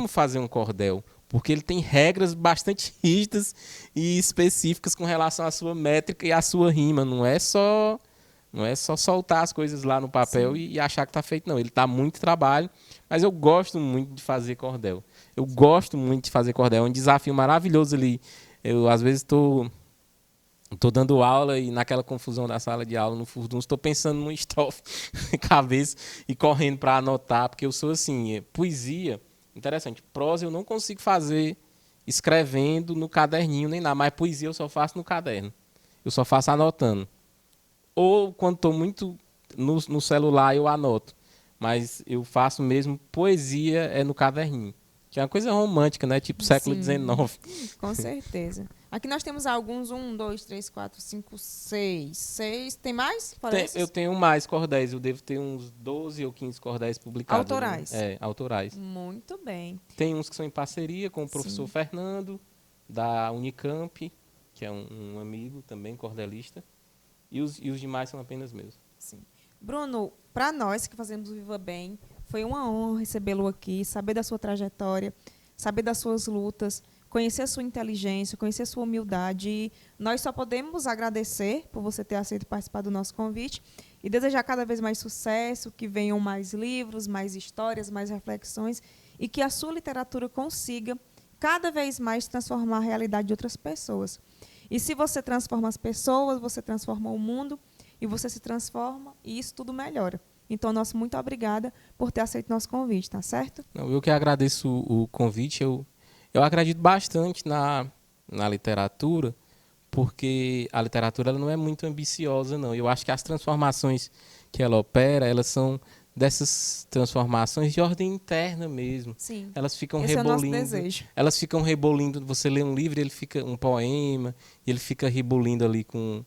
fazer um cordel, porque ele tem regras bastante rígidas e específicas com relação à sua métrica e à sua rima. Não é só soltar as coisas lá no papel e achar que está feito, não. Ele dá muito trabalho, mas eu gosto muito de fazer cordel. É um desafio maravilhoso ali. Eu, às vezes, estou dando aula e naquela confusão da sala de aula, no furdunço, estou pensando numa estrofe na cabeça e correndo para anotar, porque eu sou assim, poesia, interessante, prosa eu não consigo fazer escrevendo no caderninho nem nada, mas poesia eu só faço no caderno. Eu só faço anotando. Ou quando estou muito no celular eu anoto. Mas eu faço mesmo poesia no caderninho. Que é uma coisa romântica, né? Tipo século XIX. Com certeza. Aqui nós temos alguns, 1, 2, 3, 4, 5, 6. 6. Tem mais? Eu tenho mais cordéis. Eu devo ter uns 12 ou 15 cordéis publicados. Autorais? Autorais. Muito bem. Tem uns que são em parceria com o professor Fernando, da Unicamp, que é um amigo também, cordelista. E os demais são apenas meus. Sim. Bruno, para nós que fazemos o Viva Bem, foi uma honra recebê-lo aqui, saber da sua trajetória, saber das suas lutas, conhecer a sua inteligência, conhecer a sua humildade. E nós só podemos agradecer por você ter aceito participar do nosso convite e desejar cada vez mais sucesso, que venham mais livros, mais histórias, mais reflexões e que a sua literatura consiga cada vez mais transformar a realidade de outras pessoas. E se você transforma as pessoas, você transforma o mundo e você se transforma e isso tudo melhora. Então, nosso muito obrigada por ter aceito nosso convite, tá certo? Não, eu que agradeço o convite. Eu acredito bastante na literatura, porque a literatura ela não é muito ambiciosa, não. Eu acho que as transformações que ela opera, elas são dessas transformações de ordem interna mesmo. Sim. Elas ficam esse rebolindo. É o nosso desejo. Elas ficam rebolindo. Você lê um livro, ele fica um poema, e ele fica rebolindo ali com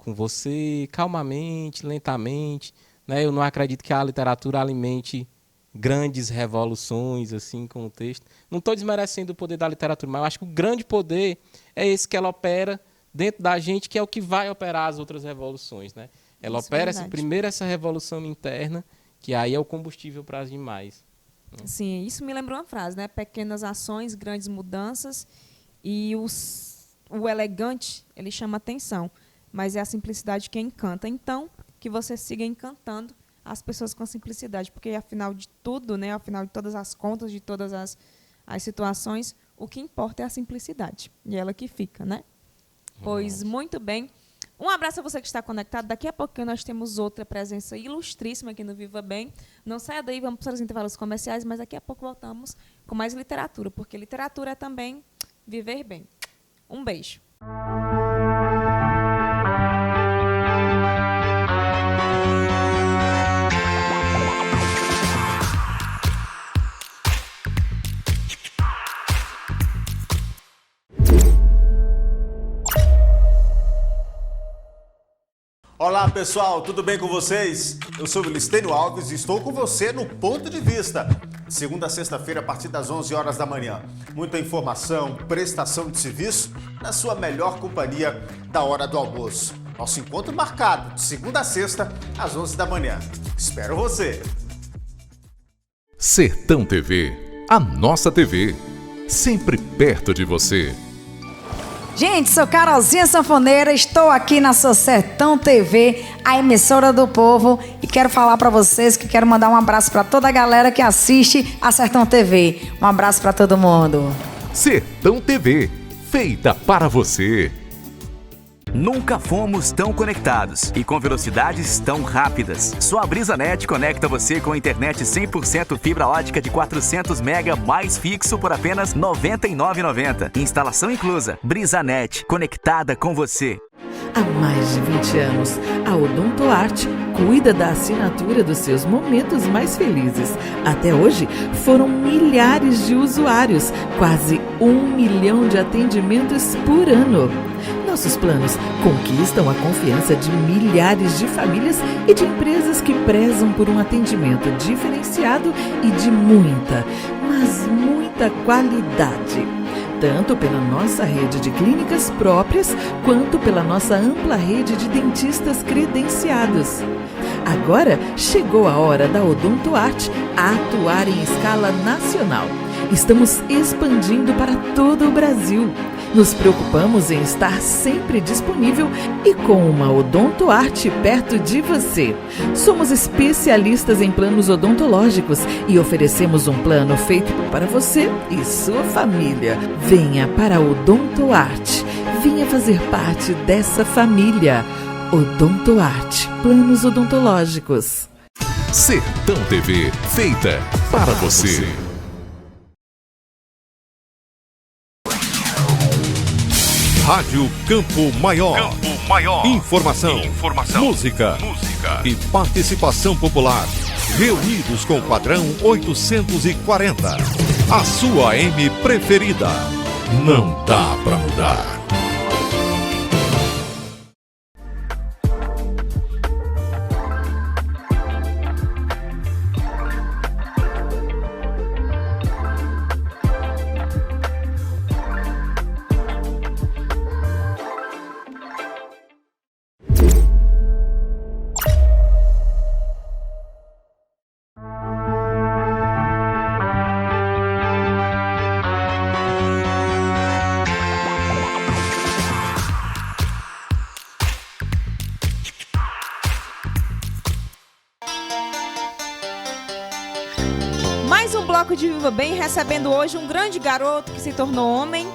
você, calmamente, lentamente. Né? Eu não acredito que a literatura alimente grandes revoluções assim com o texto. Não estou desmerecendo o poder da literatura, mas eu acho que o grande poder é esse que ela opera dentro da gente, que é o que vai operar as outras revoluções. Né? Ela opera primeiro essa revolução interna, que aí é o combustível para as demais. Sim, isso me lembrou uma frase, né? Pequenas ações, grandes mudanças, e o elegante, ele chama atenção, mas é a simplicidade que encanta. Então, que você siga encantando as pessoas com a simplicidade, porque afinal de tudo, né? Afinal de todas as contas, de todas as situações, o que importa é a simplicidade, e ela que fica, né? Pois, muito bem. Um abraço a você que está conectado. Daqui a pouquinho nós temos outra presença ilustríssima aqui no Viva Bem. Não saia daí, vamos para os intervalos comerciais, mas daqui a pouco voltamos com mais literatura, porque literatura é também viver bem. Um beijo. Olá pessoal, tudo bem com vocês? Eu sou o Vilistênio Alves e estou com você no Ponto de Vista. Segunda a sexta-feira, a partir das 11 horas da manhã. Muita informação, prestação de serviço na sua melhor companhia da hora do almoço. Nosso encontro marcado de segunda a sexta, às 11 da manhã. Espero você! Sertão TV, a nossa TV, sempre perto de você. Gente, sou Carolzinha Sanfoneira, estou aqui na sua Sertão TV, a emissora do povo, e quero falar para vocês que quero mandar um abraço para toda a galera que assiste a Sertão TV. Um abraço para todo mundo. Sertão TV, feita para você. Nunca fomos tão conectados e com velocidades tão rápidas. Só a BrisaNet conecta você com a internet 100% fibra ótica de 400 mega mais fixo por apenas R$ 99,90. Instalação inclusa. BrisaNet, conectada com você. Há mais de 20 anos, a Odontoarte cuida da assinatura dos seus momentos mais felizes. Até hoje, foram milhares de usuários, quase 1 milhão de atendimentos por ano. Nossos planos conquistam a confiança de milhares de famílias e de empresas que prezam por um atendimento diferenciado e de muita, mas muita qualidade. Tanto pela nossa rede de clínicas próprias, quanto pela nossa ampla rede de dentistas credenciados. Agora chegou a hora da Odontoarte atuar em escala nacional. Estamos expandindo para todo o Brasil. Nos preocupamos em estar sempre disponível e com uma Odontoarte perto de você. Somos especialistas em planos odontológicos e oferecemos um plano feito para você e sua família. Venha para a Odontoarte. Venha fazer parte dessa família. Odontoarte. Planos odontológicos. Sertão TV, feita para você. Rádio Campo Maior. Campo Maior. Informação, música e participação popular. Reunidos com o padrão 840. A sua AM preferida. Não dá pra mudar. Mais um bloco de Viva Bem, recebendo hoje um grande garoto que se tornou homem,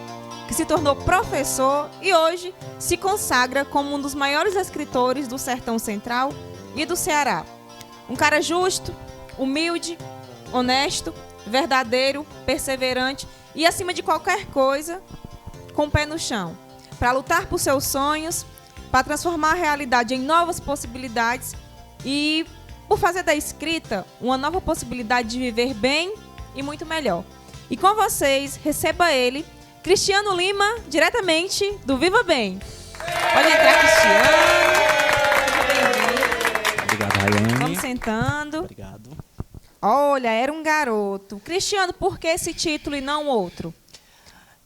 que se tornou professor e hoje se consagra como um dos maiores escritores do Sertão Central e do Ceará. Um cara justo, humilde, honesto, verdadeiro, perseverante e, acima de qualquer coisa, com o pé no chão, para lutar por seus sonhos, para transformar a realidade em novas possibilidades e por fazer da escrita uma nova possibilidade de viver bem e muito melhor. E com vocês, receba ele, Cristiano Lima, diretamente do Viva Bem. Pode entrar, Cristiano. Obrigado, Rayane. Vamos sentando. Obrigado. Olha, era um garoto. Cristiano, por que esse título e não outro?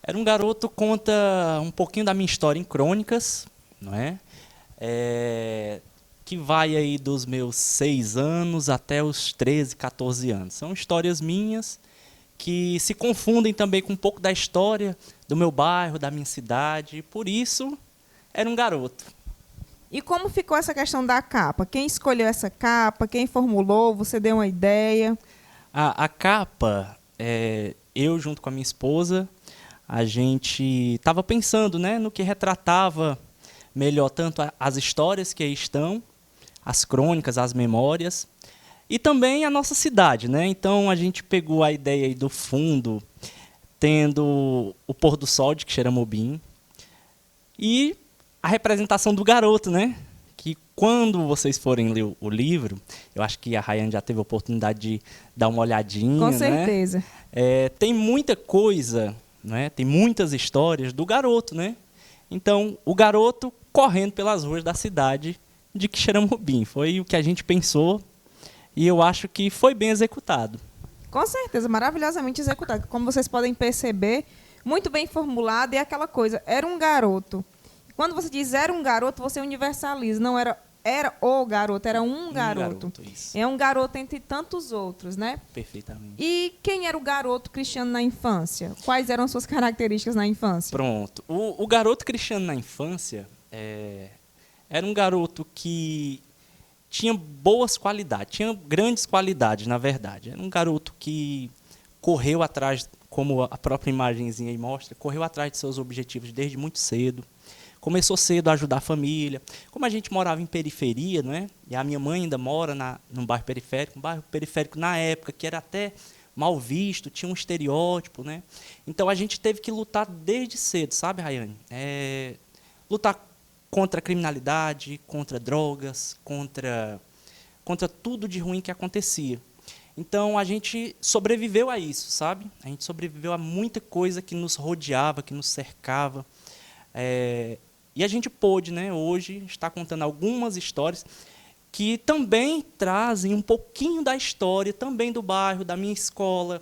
Era um garoto, conta um pouquinho da minha história em crônicas, não é? Que vai aí dos meus 6 anos até os 13, 14 anos. São histórias minhas que se confundem também com um pouco da história do meu bairro, da minha cidade. Por isso, era um garoto. E como ficou essa questão da capa? Quem escolheu essa capa? Quem formulou? Você deu uma ideia? A capa, eu junto com a minha esposa, a gente estava pensando, né, no que retratava melhor tanto as histórias que aí estão, as crônicas, as memórias, e também a nossa cidade, né? Então a gente pegou a ideia aí do fundo, tendo o pôr do sol de Quixeramobim e a representação do garoto, né? Que quando vocês forem ler o livro, eu acho que a Rayane já teve a oportunidade de dar uma olhadinha, com certeza. Né? Tem muita coisa, né? Tem muitas histórias do garoto, né? Então o garoto correndo pelas ruas da cidade de Quixeramobim. Foi o que a gente pensou e eu acho que foi bem executado. Com certeza, maravilhosamente executado. Como vocês podem perceber, muito bem formulado. E aquela coisa, era um garoto. Quando você diz era um garoto, você universaliza. Não era o garoto, era um garoto. Isso. É um garoto entre tantos outros, né? Perfeitamente. E quem era o garoto Cristiano na infância? Quais eram suas características na infância? Pronto. O garoto Cristiano na infância era um garoto que tinha boas qualidades, tinha grandes qualidades, na verdade. Era um garoto que correu atrás, como a própria imagenzinha aí mostra, correu atrás de seus objetivos desde muito cedo. Começou cedo a ajudar a família. Como a gente morava em periferia, né? E a minha mãe ainda mora num bairro periférico, na época que era até mal visto, tinha um estereótipo, né? Então a gente teve que lutar desde cedo, sabe, Rayane? Lutar contra a criminalidade, contra drogas, contra tudo de ruim que acontecia. Então, a gente sobreviveu a isso, sabe? A gente sobreviveu a muita coisa que nos rodeava, que nos cercava. E a gente pôde, né, hoje, estar contando algumas histórias que também trazem um pouquinho da história, também do bairro, da minha escola,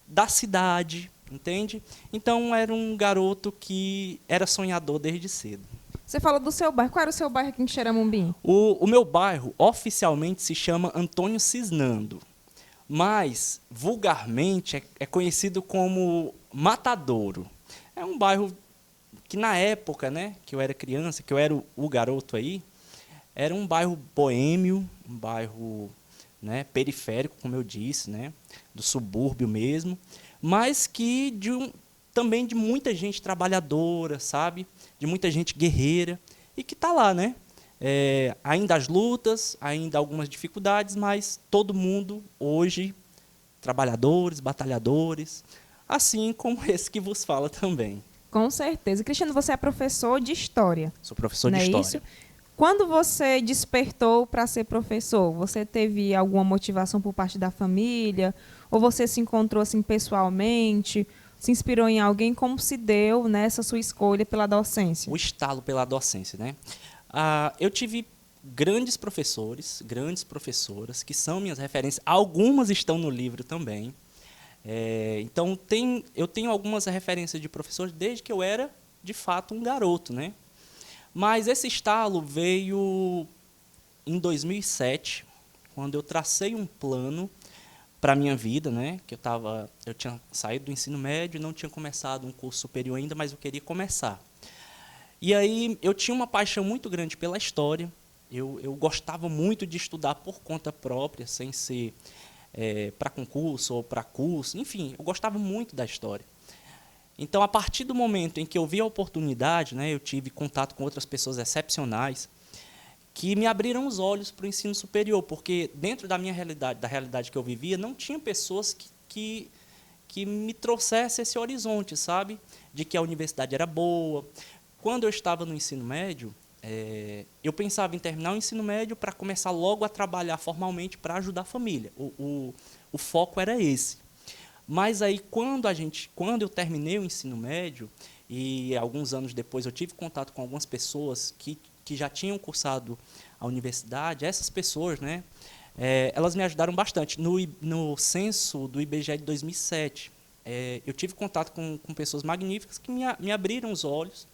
da cidade, entende? Então, era um garoto que era sonhador desde cedo. Você falou do seu bairro. Qual era o seu bairro aqui em Quixeramobim? O meu bairro, oficialmente, se chama Antônio Cisnando, mas, vulgarmente, é conhecido como Matadouro. É um bairro que, na época, né, que eu era criança, que eu era o garoto aí, era um bairro boêmio, um bairro, né, periférico, como eu disse, né, do subúrbio mesmo, mas que também de muita gente trabalhadora, sabe? De muita gente guerreira e que está lá, né? Ainda as lutas, ainda algumas dificuldades, mas todo mundo hoje, trabalhadores, batalhadores, assim como esse que vos fala também. Com certeza. Cristiano, você é professor de História. Sou professor não de é História. Isso? Quando você despertou para ser professor, você teve alguma motivação por parte da família? Ou você se encontrou assim pessoalmente? Se inspirou em alguém? Como se deu nessa sua escolha pela docência? O estalo pela docência, né? Eu tive grandes professores, grandes professoras, que são minhas referências. Algumas estão no livro também. Então, eu tenho algumas referências de professores desde que eu era, de fato, um garoto, né? Mas esse estalo veio em 2007, quando eu tracei um plano para a minha vida, né? Que eu tinha saído do ensino médio, não tinha começado um curso superior ainda, mas eu queria começar. E aí eu tinha uma paixão muito grande pela história. Eu gostava muito de estudar por conta própria, sem ser para concurso ou para curso. Enfim, eu gostava muito da história. Então, a partir do momento em que eu vi a oportunidade, né, eu tive contato com outras pessoas excepcionais que me abriram os olhos para o ensino superior, porque dentro da minha realidade, da realidade que eu vivia, não tinha pessoas que me trouxessem esse horizonte, sabe? De que a universidade era boa. Quando eu estava no ensino médio, eu pensava em terminar o ensino médio para começar logo a trabalhar formalmente para ajudar a família. O foco era esse. Mas aí, quando eu terminei o ensino médio, e alguns anos depois eu tive contato com algumas pessoas que já tinham cursado a universidade, essas pessoas, né, elas me ajudaram bastante. No censo do IBGE de 2007, eu tive contato com pessoas magníficas que me abriram os olhos,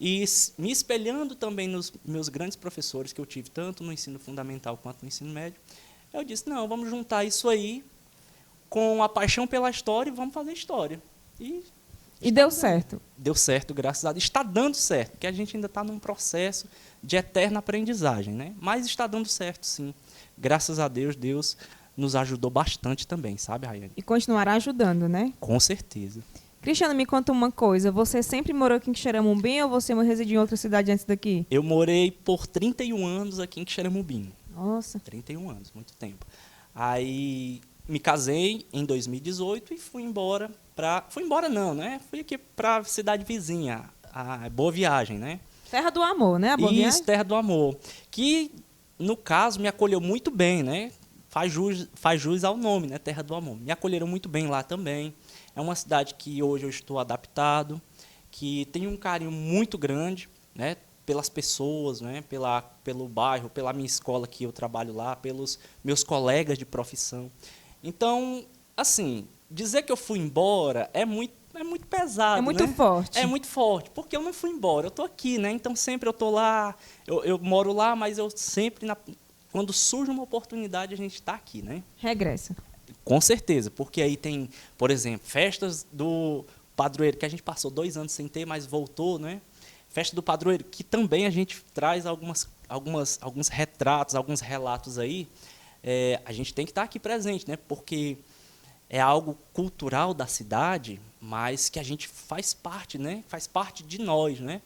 e me espelhando também nos meus grandes professores que eu tive, tanto no ensino fundamental quanto no ensino médio, eu disse, não, vamos juntar isso aí com a paixão pela história e vamos fazer história. E deu certo? Deu certo, graças a Deus. Está dando certo, porque a gente ainda está num processo de eterna aprendizagem, né? Mas está dando certo, sim. Graças a Deus, Deus nos ajudou bastante também, sabe, Rayane? E continuará ajudando, né? Com certeza. Cristiano, me conta uma coisa. Você sempre morou aqui em Quixeramobim ou você residiu em outra cidade antes daqui? Eu morei por 31 anos aqui em Quixeramobim. Nossa. 31 anos, muito tempo. Aí me casei em 2018 e fui embora Fui embora não, né? Fui aqui para a cidade vizinha, a Boa Viagem, né? Terra do Amor, né? A Boa Viagem? Isso, Terra do Amor. Que, no caso, me acolheu muito bem, né? Faz jus ao nome, né? Terra do Amor. Me acolheram muito bem lá também. É uma cidade que hoje eu estou adaptado, que tem um carinho muito grande, né? pelas pessoas, né? Pelo bairro, pela minha escola que eu trabalho lá, pelos meus colegas de profissão. Então, assim, dizer que eu fui embora é muito pesado, É muito né? forte. É muito forte, porque eu não fui embora, eu estou aqui, né? Então, sempre eu estou lá, eu moro lá, mas eu sempre, quando surge uma oportunidade, a gente está aqui, né? Regressa. Com certeza, porque aí tem, por exemplo, festas do padroeiro, que a gente passou 2 anos sem ter, mas voltou, né? Festa do padroeiro, que também a gente traz alguns retratos, alguns relatos aí. A gente tem que estar aqui presente, né? Porque é algo cultural da cidade, mas que a gente faz parte, né? Faz parte de nós, né?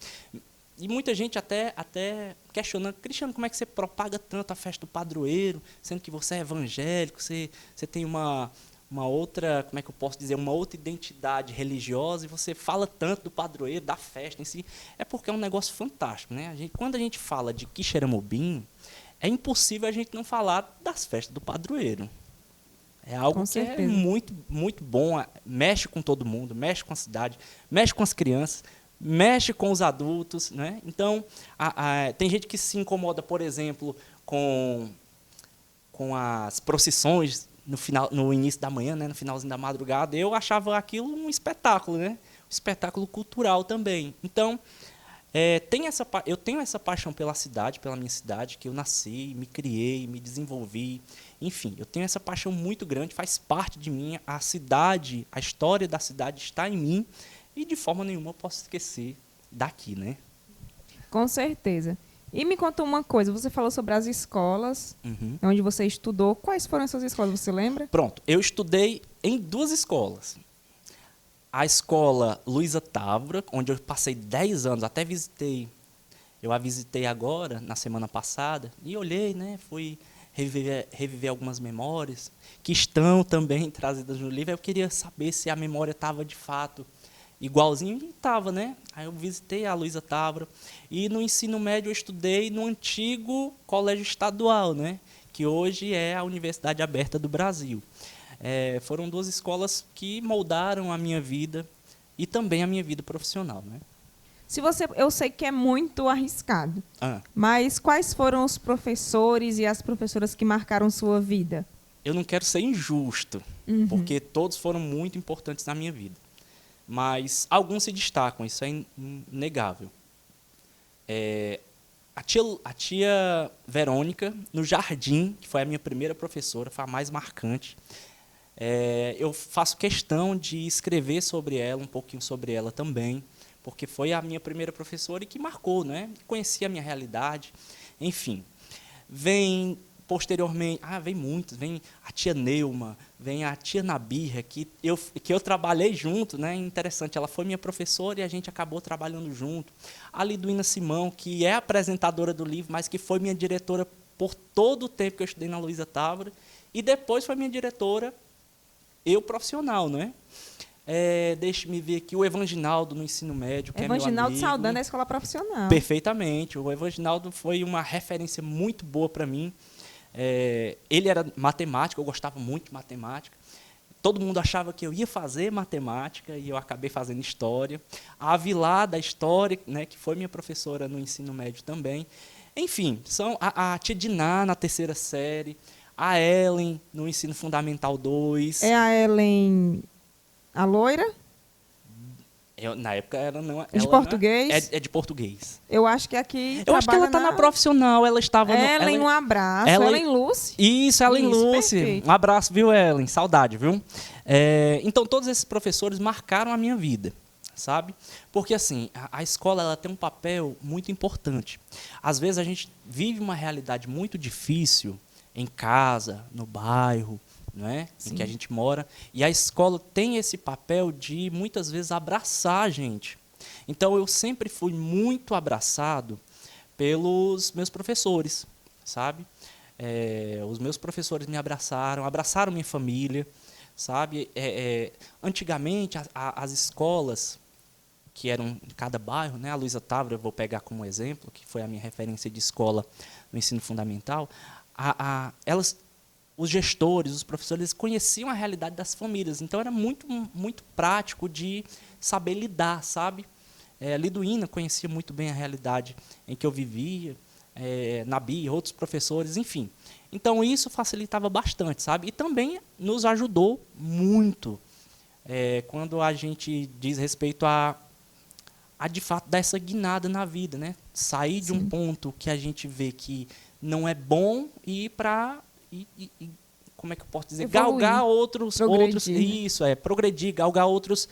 E muita gente até questionando, Cristiano, como é que você propaga tanto a festa do padroeiro, sendo que você é evangélico, você tem uma outra, como é que eu posso dizer, uma outra identidade religiosa, e você fala tanto do padroeiro, da festa em si. É porque é um negócio fantástico, né? Quando a gente fala de Quixeramobim, é impossível a gente não falar das festas do padroeiro. É algo que é muito, muito bom, mexe com todo mundo, mexe com a cidade, mexe com as crianças, mexe com os adultos, né? Então, tem gente que se incomoda, por exemplo, com as procissões no início da manhã, né? No finalzinho da madrugada. Eu achava aquilo um espetáculo, né? Um espetáculo cultural também. Então, eu tenho essa paixão pela cidade, pela minha cidade, que eu nasci, me criei, me desenvolvi. Enfim, eu tenho essa paixão muito grande, faz parte de mim. A cidade, a história da cidade está em mim. E de forma nenhuma eu posso esquecer daqui, né? Com certeza. E me conta uma coisa, você falou sobre as escolas, onde você estudou. Quais foram essas escolas, você lembra? Pronto, eu estudei em 2 escolas. A escola Luísa Távora, onde eu passei 10 anos, até visitei. Eu a visitei agora, na semana passada, e olhei, né? Fui reviver algumas memórias, que estão também trazidas no livro. Eu queria saber se a memória estava de fato igualzinho, e estava, né? Aí eu visitei a Luísa Távora. E no ensino médio eu estudei no antigo colégio estadual, né? Que hoje é a Universidade Aberta do Brasil. Foram 2 escolas que moldaram a minha vida e também a minha vida profissional, né? Eu sei que é muito arriscado, mas quais foram os professores e as professoras que marcaram sua vida? Eu não quero ser injusto, porque todos foram muito importantes na minha vida. Mas alguns se destacam, isso é inegável. A tia Verônica, no Jardim, que foi a minha primeira professora, foi a mais marcante. Eu faço questão de escrever sobre ela, um pouquinho sobre ela também, porque foi a minha primeira professora e que marcou, né? Conhecia a minha realidade. Enfim, vem posteriormente, vem muitos, vem a tia Neuma, vem a tia Nabirra, que eu trabalhei junto, né? Interessante, ela foi minha professora e a gente acabou trabalhando junto. A Liduína Simão, que é apresentadora do livro, mas que foi minha diretora por todo o tempo que eu estudei na Luísa Távora, e depois foi minha diretora, eu profissional, né? Deixe-me ver aqui, o Evanginaldo no ensino médio, que é meu amigo. Evanginaldo Saldanha, da escola profissional. Perfeitamente, o Evanginaldo foi uma referência muito boa para mim. Ele era matemático, eu gostava muito de matemática. Todo mundo achava que eu ia fazer matemática e eu acabei fazendo história. A Avilá da História, né, que foi minha professora no ensino médio também. Enfim, são a tia Diná na 3ª série, a Ellen no ensino fundamental 2. É a Ellen, a loira? Na época ela não... De português? É de português. Eu acho que aqui eu acho que ela está na profissional, ela estava... Ellen, um abraço. Ellen Lúcia. Isso, Ellen Lúcia. Perfeito. Um abraço, viu, Ellen? Saudade, viu? Então, todos esses professores marcaram a minha vida, sabe? Porque, assim, a escola ela tem um papel muito importante. Às vezes, a gente vive uma realidade muito difícil em casa, no bairro, né, em que a gente mora, e a escola tem esse papel de, muitas vezes, abraçar a gente. Então, eu sempre fui muito abraçado pelos meus professores, sabe? Os meus professores me abraçaram minha família, sabe? Antigamente, as escolas que eram em cada bairro, né, a Luísa Távora, eu vou pegar como exemplo, que foi a minha referência de escola no ensino fundamental, os gestores, os professores, eles conheciam a realidade das famílias. Então, era muito, muito prático de saber lidar, sabe? Liduína conhecia muito bem a realidade em que eu vivia, Nabi, outros professores, enfim. Então, isso facilitava bastante, sabe? E também nos ajudou muito quando a gente diz respeito a de fato, dar essa guinada na vida, né? Sair de um ponto que a gente vê que não é bom e ir para... como é que eu posso dizer? Evoluir. Galgar outros... Isso, progredir, galgar outros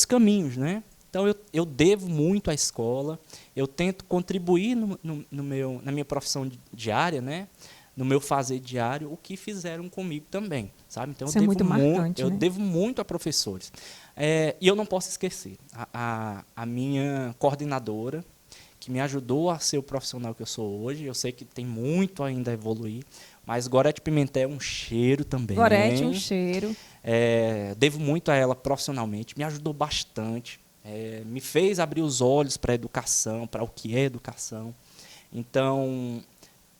caminhos, né? Então, eu devo muito à escola, eu tento contribuir na minha profissão diária, né? No meu fazer diário, o que fizeram comigo também, sabe? Então, isso é muito marcante, eu né? devo muito a professores. E eu não posso esquecer a minha coordenadora, que me ajudou a ser o profissional que eu sou hoje. Eu sei que tem muito ainda a evoluir, mas Gorete Pimentel é um cheiro também. Gorete, um cheiro. Devo muito a ela profissionalmente, me ajudou bastante, me fez abrir os olhos para a educação, para o que é educação. Então,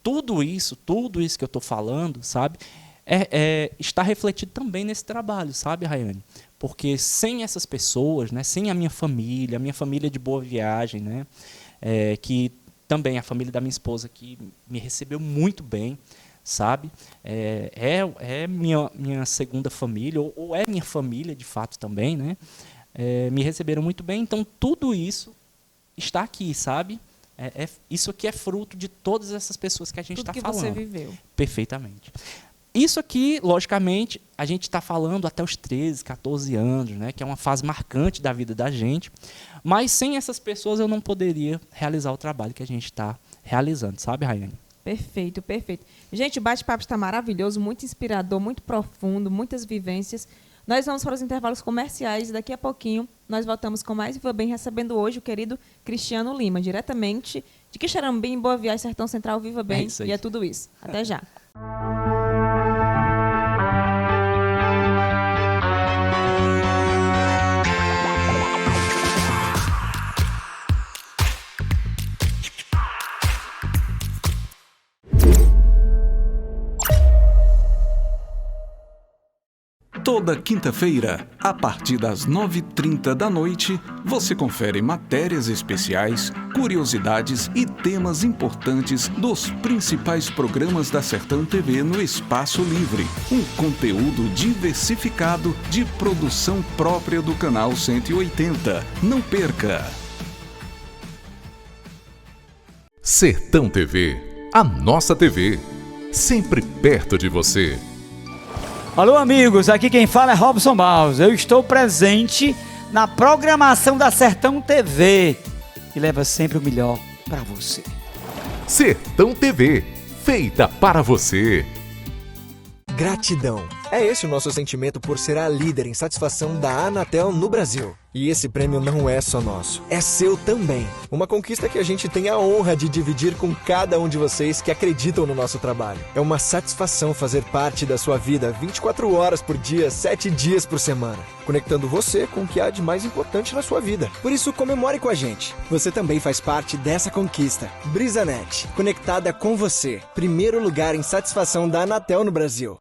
tudo isso que eu estou falando, sabe, está refletido também nesse trabalho, sabe, Rayane? Porque sem essas pessoas, né, sem a minha família de Boa Viagem, né, que também a família da minha esposa, que me recebeu muito bem, sabe? Minha segunda família, ou é minha família, de fato, também, né? Me receberam muito bem. Então, tudo isso está aqui, sabe? Isso aqui é fruto de todas essas pessoas que a gente está falando. Tudo que você viveu. Perfeitamente. Isso aqui, logicamente, a gente está falando até os 13, 14 anos, né? Que é uma fase marcante da vida da gente. Mas sem essas pessoas eu não poderia realizar o trabalho que a gente está realizando, sabe, Rayane? Perfeito, perfeito. Gente, o bate-papo está maravilhoso, muito inspirador, muito profundo, muitas vivências. Nós vamos para os intervalos comerciais e daqui a pouquinho nós voltamos com mais Viva Bem, recebendo hoje o querido Cristiano Lima, diretamente de Quixerambi, em Boa Viagem, Sertão Central. Viva Bem, e é tudo isso. Até já. Toda quinta-feira, a partir das 9h30 da noite, você confere matérias especiais, curiosidades e temas importantes dos principais programas da Sertão TV no Espaço Livre. Um conteúdo diversificado de produção própria do canal 180. Não perca! Sertão TV, a nossa TV, sempre perto de você. Alô, amigos, aqui quem fala é Robson Baus. Eu estou presente na programação da Sertão TV e leva sempre o melhor para você. Sertão TV, feita para você. Gratidão. É esse o nosso sentimento por ser a líder em satisfação da Anatel no Brasil. E esse prêmio não é só nosso, é seu também. Uma conquista que a gente tem a honra de dividir com cada um de vocês que acreditam no nosso trabalho. É uma satisfação fazer parte da sua vida 24 horas por dia, 7 dias por semana, conectando você com o que há de mais importante na sua vida. Por isso, comemore com a gente. Você também faz parte dessa conquista. BrisaNet, conectada com você. Primeiro lugar em satisfação da Anatel no Brasil.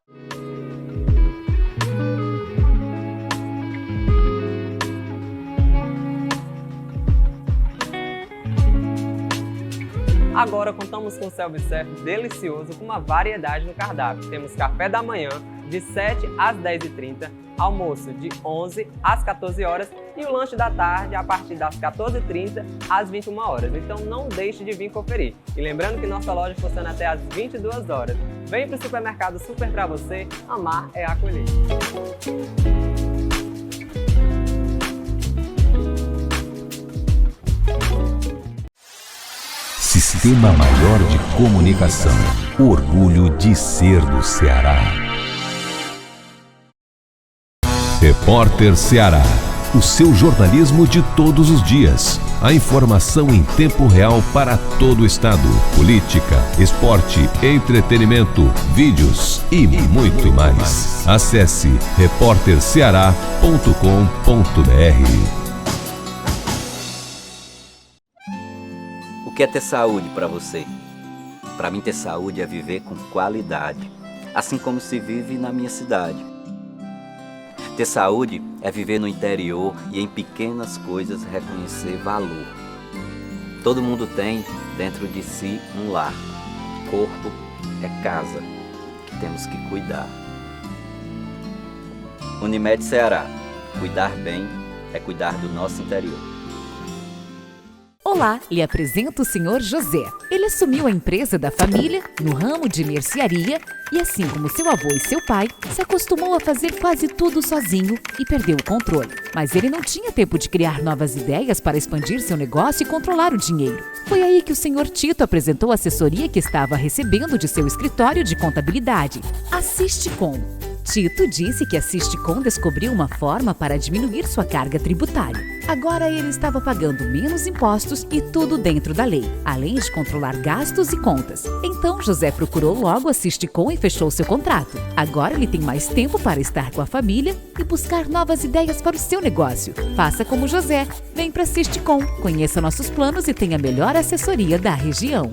Agora contamos com um self-service delicioso com uma variedade no cardápio. Temos café da manhã de 7 às 10h30, almoço de 11 às 14 horas e o lanche da tarde a partir das 14h30 às 21 horas. Então não deixe de vir conferir. E lembrando que nossa loja funciona até às 22 horas. Vem para o supermercado super para você, amar é acolher. Sistema Maior de Comunicação. Orgulho de ser do Ceará. Repórter Ceará. O seu jornalismo de todos os dias. A informação em tempo real para todo o estado. Política, esporte, entretenimento, vídeos e muito mais. Acesse repórterceará.com.br. O que é ter saúde para você? Para mim, ter saúde é viver com qualidade, assim como se vive na minha cidade. Ter saúde é viver no interior e em pequenas coisas reconhecer valor. Todo mundo tem dentro de si um lar. Corpo é casa, que temos que cuidar. Unimed Ceará. Cuidar bem é cuidar do nosso interior. Olá, lhe apresento o Sr. José. Ele assumiu a empresa da família no ramo de mercearia e, assim como seu avô e seu pai, se acostumou a fazer quase tudo sozinho e perdeu o controle. Mas ele não tinha tempo de criar novas ideias para expandir seu negócio e controlar o dinheiro. Foi aí que o Sr. Tito apresentou a assessoria que estava recebendo de seu escritório de contabilidade, a Sisticom. Tito disse que a Sisticom descobriu uma forma para diminuir sua carga tributária. Agora ele estava pagando menos impostos e tudo dentro da lei, além de controlar gastos e contas. Então José procurou logo a Sisticom e fechou seu contrato. Agora ele tem mais tempo para estar com a família e buscar novas ideias para o seu negócio. Faça como José, vem para a Sisticom, conheça nossos planos e tenha a melhor assessoria da região.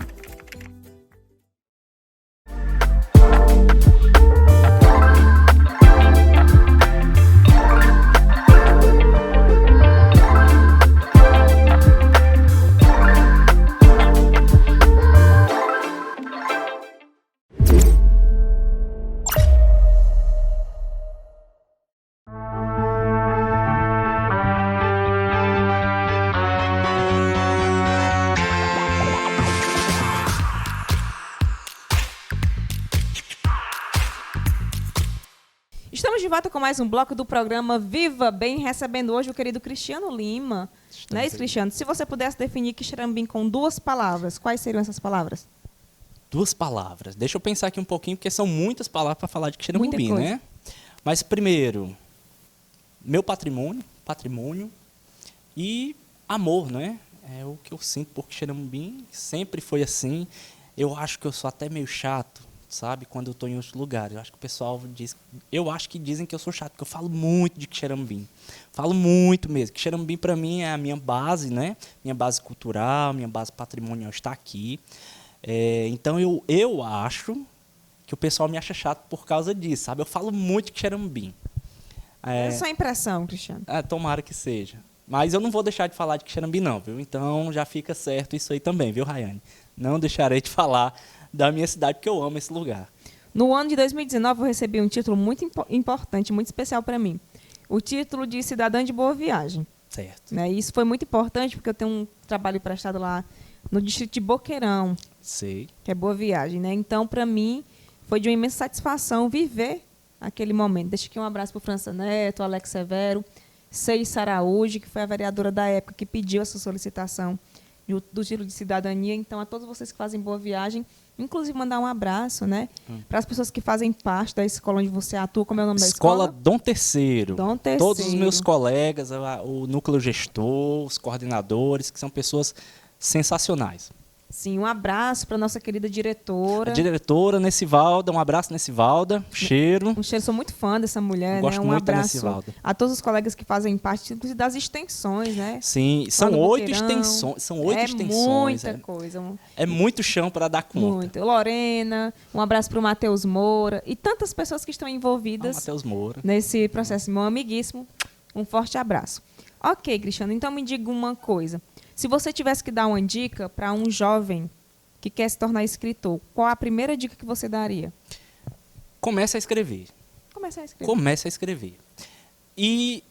Estamos de volta com mais um bloco do programa Viva Bem, recebendo hoje o querido Cristiano Lima. Não é isso, Cristiano? Se você pudesse definir Quixeramobim com 2 palavras, quais seriam essas palavras? 2 palavras. Deixa eu pensar aqui um pouquinho, porque são muitas palavras para falar de Quixeramobim, né? Mas primeiro, meu patrimônio e amor, né? É o que eu sinto por Quixeramobim, sempre foi assim. Eu acho que eu sou até meio chato, sabe? Quando eu estou em outros lugares. Eu acho que o pessoal diz... Eu acho que dizem que eu sou chato, porque eu falo muito de Quixeramobim. Falo muito mesmo. Quixeramobim, para mim, é a minha base, né? Minha base cultural, minha base patrimonial está aqui. Então, eu acho que o pessoal me acha chato por causa disso, sabe? Eu falo muito de Quixeramobim. É só impressão, Cristiano. Tomara que seja. Mas eu não vou deixar de falar de Quixeramobim, não, viu? Então, já fica certo isso aí também, viu, Rayane? Não deixarei de falar da minha cidade, porque eu amo esse lugar. No ano de 2019, eu recebi um título muito importante, muito especial para mim. O título de Cidadã de Boa Viagem. Certo. Né? E isso foi muito importante, porque eu tenho um trabalho prestado lá no distrito de Boqueirão. Sei. Que é Boa Viagem, né? Então, para mim, foi de uma imensa satisfação viver aquele momento. Deixa aqui um abraço para o França Neto, Alex Severo, Seis Saraúde, que foi a vereadora da época que pediu essa solicitação do título de cidadania. Então, a todos vocês que fazem Boa Viagem, inclusive mandar um abraço, né? Para as pessoas que fazem parte da escola onde você atua. Como é o nome da escola? Escola Dom Terceiro. Dom Terceiro. Todos os meus colegas, o núcleo gestor, os coordenadores, que são pessoas sensacionais. Sim, um abraço para nossa querida diretora. A diretora, Nessivalda, um abraço, Nessivalda. Cheiro. Um cheiro, sou muito fã dessa mulher, Gosto né? Um muito da abraço Nessivalda. a todos os colegas que fazem parte, inclusive das extensões, né? Sim, são 8 extensões. São 8 extensões. Muita coisa. É muito chão para dar conta. Muito. Lorena, um abraço para o Matheus Moura e tantas pessoas que estão envolvidas Matheus Moura. Nesse processo. Meu amiguíssimo, um forte abraço. Ok, Cristiano, então me diga uma coisa. Se você tivesse que dar uma dica para um jovem que quer se tornar escritor, qual a primeira dica que você daria? Comece a escrever. Comece a escrever. E,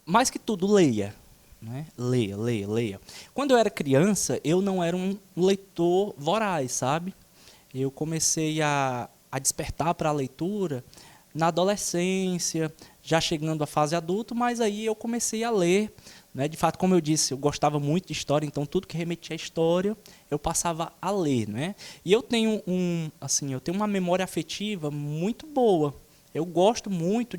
mais que tudo, leia. Né? Leia. Quando eu era criança, eu não era um leitor voraz, sabe? Eu comecei a despertar para a leitura na adolescência, já chegando à fase adulta, mas aí eu comecei a ler. Né? De fato, como eu disse, eu gostava muito de história, então tudo que remetia à história eu passava a ler. Né? E eu tenho uma memória afetiva muito boa. Eu gosto muito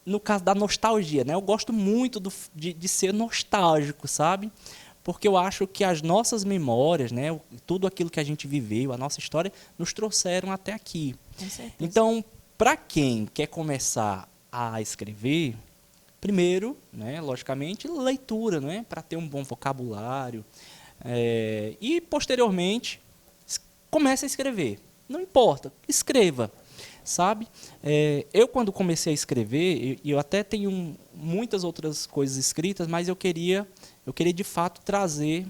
no caso da nostalgia, né? Eu gosto muito de ser nostálgico, sabe? Porque eu acho que as nossas memórias, né? Tudo aquilo que a gente viveu, a nossa história, nos trouxeram até aqui. Com certeza. Então, para quem quer começar a escrever, primeiro, né, logicamente, leitura, né, para ter um bom vocabulário. E, posteriormente, comece a escrever. Não importa, escreva. sabe? Eu, quando comecei a escrever, eu até tenho muitas outras coisas escritas, mas eu queria de fato trazer,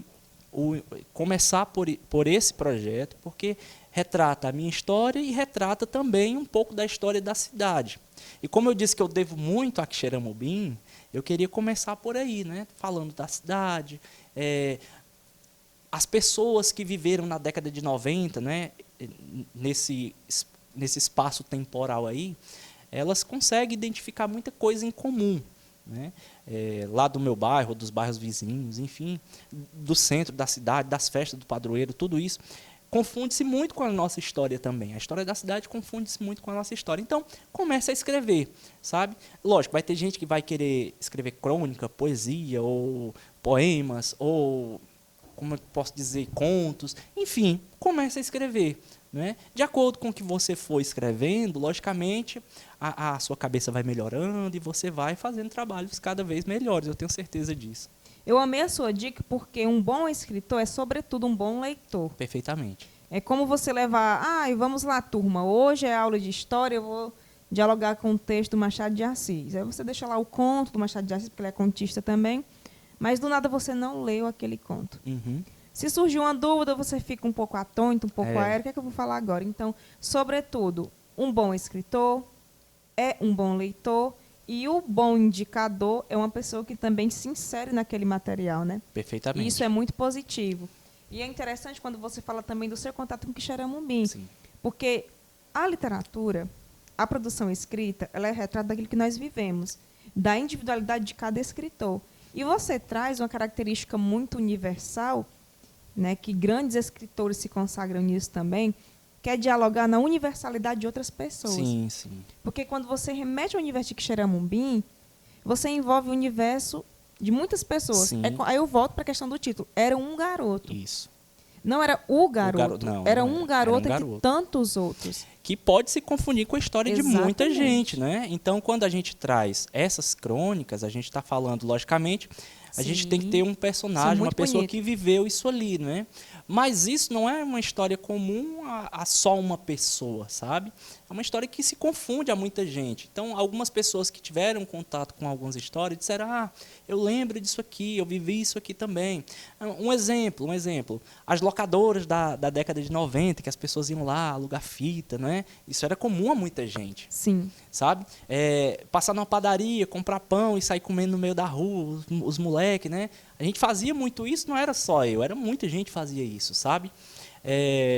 começar por esse projeto, porque retrata a minha história e retrata também um pouco da história da cidade. E como eu disse que eu devo muito a Quixeramobim, eu queria começar por aí, né? Falando da cidade, as pessoas que viveram na década de 90, né? Nesse espaço temporal aí, elas conseguem identificar muita coisa em comum, né? Lá do meu bairro, dos bairros vizinhos, enfim, do centro da cidade, das festas do padroeiro, tudo isso confunde-se muito com a nossa história também. A história da cidade confunde-se muito com a nossa história. Então, comece a escrever, sabe? Lógico, vai ter gente que vai querer escrever crônica, poesia, ou poemas, ou, como eu posso dizer, contos. Enfim, comece a escrever, né? De acordo com o que você for escrevendo, logicamente, a sua cabeça vai melhorando e você vai fazendo trabalhos cada vez melhores. Eu tenho certeza disso. Eu amei a sua dica porque um bom escritor é, sobretudo, um bom leitor. Perfeitamente. É como você levar... vamos lá, turma, hoje é aula de história, eu vou dialogar com o texto do Machado de Assis. Aí você deixa lá o conto do Machado de Assis, porque ele é contista também, mas do nada você não leu aquele conto. Uhum. Se surgir uma dúvida, você fica um pouco atônito, um pouco aéreo. O que é que eu vou falar agora? Então, sobretudo, um bom escritor é um bom leitor. E o bom indicador é uma pessoa que também se insere naquele material, né? Perfeitamente. E isso é muito positivo. E é interessante quando você fala também do seu contato com Quixeramobim. Porque a literatura, a produção escrita, ela é retrato daquilo que nós vivemos, da individualidade de cada escritor. E você traz uma característica muito universal, né, que grandes escritores se consagram nisso também, que é dialogar na universalidade de outras pessoas. Sim, sim. Porque quando você remete ao universo de Quixeramobim, você envolve o universo de muitas pessoas. Aí eu volto para a questão do título. Era um garoto. Isso. Não era o garoto. Era um garoto entre tantos outros. Que pode se confundir com a história de muita gente, né? Então, quando a gente traz essas crônicas, a gente está falando, logicamente, a gente tem que ter um personagem, uma pessoa que viveu isso ali, né? Mas isso não é uma história comum a só uma pessoa, sabe? É uma história que se confunde a muita gente. Então, algumas pessoas que tiveram contato com algumas histórias disseram, eu lembro disso aqui, eu vivi isso aqui também. Um exemplo. As locadoras da década de 90, que as pessoas iam lá alugar fita, né? Isso era comum a muita gente. Sim. Sabe? Passar numa padaria, comprar pão e sair comendo no meio da rua, os moleques, né? A gente fazia muito isso, não era só eu, era muita gente que fazia isso, sabe?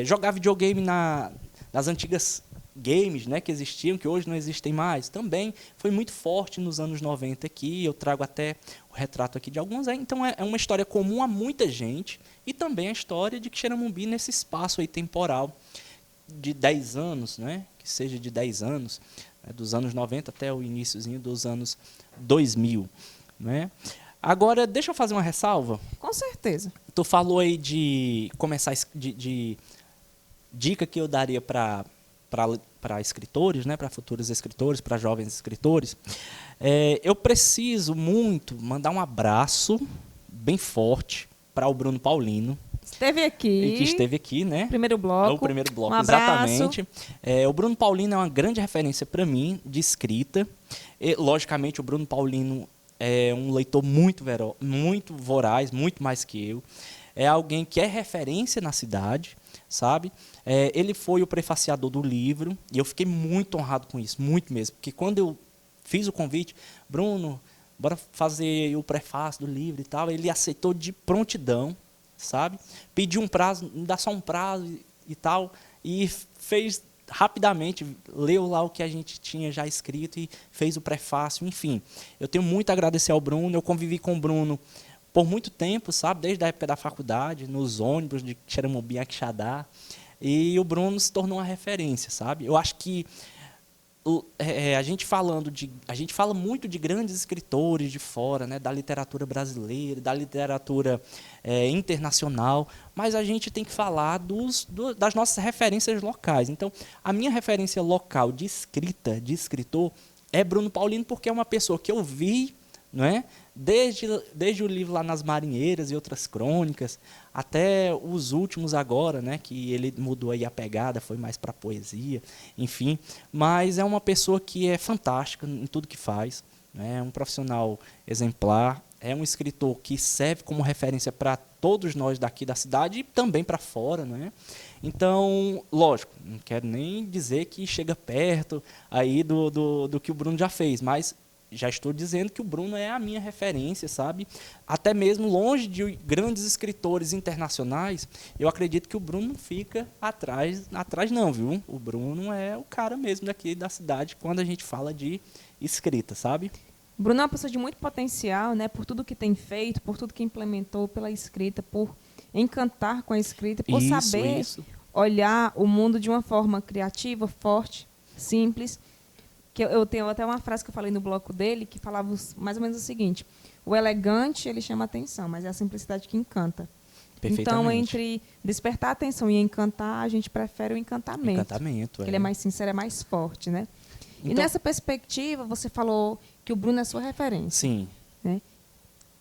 Jogar videogame nas antigas games, né, que existiam, que hoje não existem mais, também foi muito forte nos anos 90 aqui, eu trago até o retrato aqui de alguns, então é uma história comum a muita gente, e também a história de Quixeramobim nesse espaço aí temporal de 10 anos, né, que seja de 10 anos, né, dos anos 90 até o iniciozinho dos anos 2000, né. Agora, deixa eu fazer uma ressalva. Com certeza. Tu falou aí de começar de dica que eu daria para escritores, né, para futuros escritores, para jovens escritores. Eu preciso muito mandar um abraço bem forte para o Bruno Paulino. Esteve aqui. Que esteve aqui, né? Primeiro bloco. O primeiro bloco, exatamente. O Bruno Paulino é uma grande referência para mim de escrita. Logicamente, o Bruno Paulino é um leitor muito voraz, muito mais que eu. É alguém que é referência na cidade, sabe? Ele foi o prefaciador do livro e eu fiquei muito honrado com isso, muito mesmo. Porque quando eu fiz o convite, Bruno, bora fazer o prefácio do livro e tal, ele aceitou de prontidão, sabe? Pediu um prazo, me dá só um prazo e tal, e fez rapidamente, leu lá o que a gente tinha já escrito e fez o prefácio, enfim. Eu tenho muito a agradecer ao Bruno, eu convivi com o Bruno por muito tempo, sabe? Desde a época da faculdade, nos ônibus de Quixeramobim a Quixadá, e o Bruno se tornou uma referência, sabe? Eu acho que a gente fala muito de grandes escritores de fora, né, da literatura brasileira, da literatura internacional, mas a gente tem que falar das nossas referências locais. Então, a minha referência local de escrita, de escritor, é Bruno Paulino, porque é uma pessoa que eu vi não é? Desde o livro lá Nas Marinheiras e outras crônicas, até os últimos agora, né, que ele mudou aí a pegada, foi mais para poesia, enfim. Mas é uma pessoa que é fantástica em tudo que faz, né, é um profissional exemplar, é um escritor que serve como referência para todos nós daqui da cidade e também para fora, né? Então, lógico, não quero nem dizer que chega perto aí do que o Bruno já fez, mas já estou dizendo que o Bruno é a minha referência, sabe? Até mesmo longe de grandes escritores internacionais, eu acredito que o Bruno não fica atrás não, viu? O Bruno é o cara mesmo daqui da cidade quando a gente fala de escrita, sabe? Bruno é uma pessoa de muito potencial, né? Por tudo que tem feito, por tudo que implementou pela escrita, por encantar com a escrita, por saber olhar o mundo de uma forma criativa, forte, simples. Que eu tenho até uma frase que eu falei no bloco dele, que falava mais ou menos o seguinte: o elegante, ele chama atenção, mas é a simplicidade que encanta. Então, entre despertar a atenção e encantar, a gente prefere o encantamento. Encantamento, Ele é mais sincero, é mais forte, né? Então, e nessa perspectiva, você falou que o Bruno é sua referência. Sim. Né?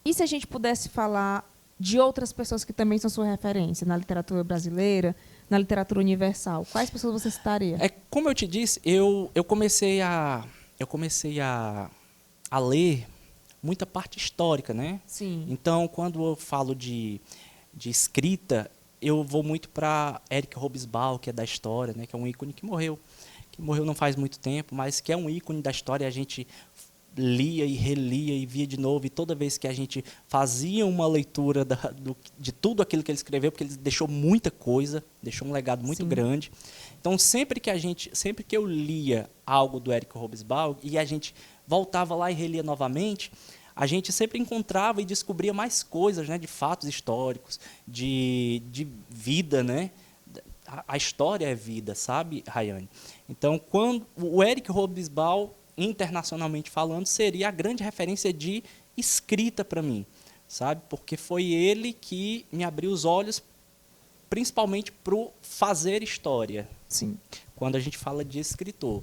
E se a gente pudesse falar de outras pessoas que também são sua referência na literatura brasileira, na literatura universal? Quais pessoas você citaria? Como eu te disse, eu comecei a ler muita parte histórica, né? Sim. Então, quando eu falo de escrita, eu vou muito para Eric Hobsbawm, que é da história, né? Que é um ícone que morreu não faz muito tempo, mas que é um ícone da história. A gente lia e relia e via de novo, e toda vez que a gente fazia uma leitura de tudo aquilo que ele escreveu, porque ele deixou muita coisa, deixou um legado muito grande. Então, sempre que eu lia algo do Eric Hobsbawm e a gente voltava lá e relia novamente, a gente sempre encontrava e descobria mais coisas, né, de fatos históricos, de vida, né? A história é vida, sabe, Rayane? Então, quando o Eric Hobsbawm, internacionalmente falando, seria a grande referência de escrita para mim, sabe? Porque foi ele que me abriu os olhos, principalmente para o fazer história. Sim. Quando a gente fala de escritor.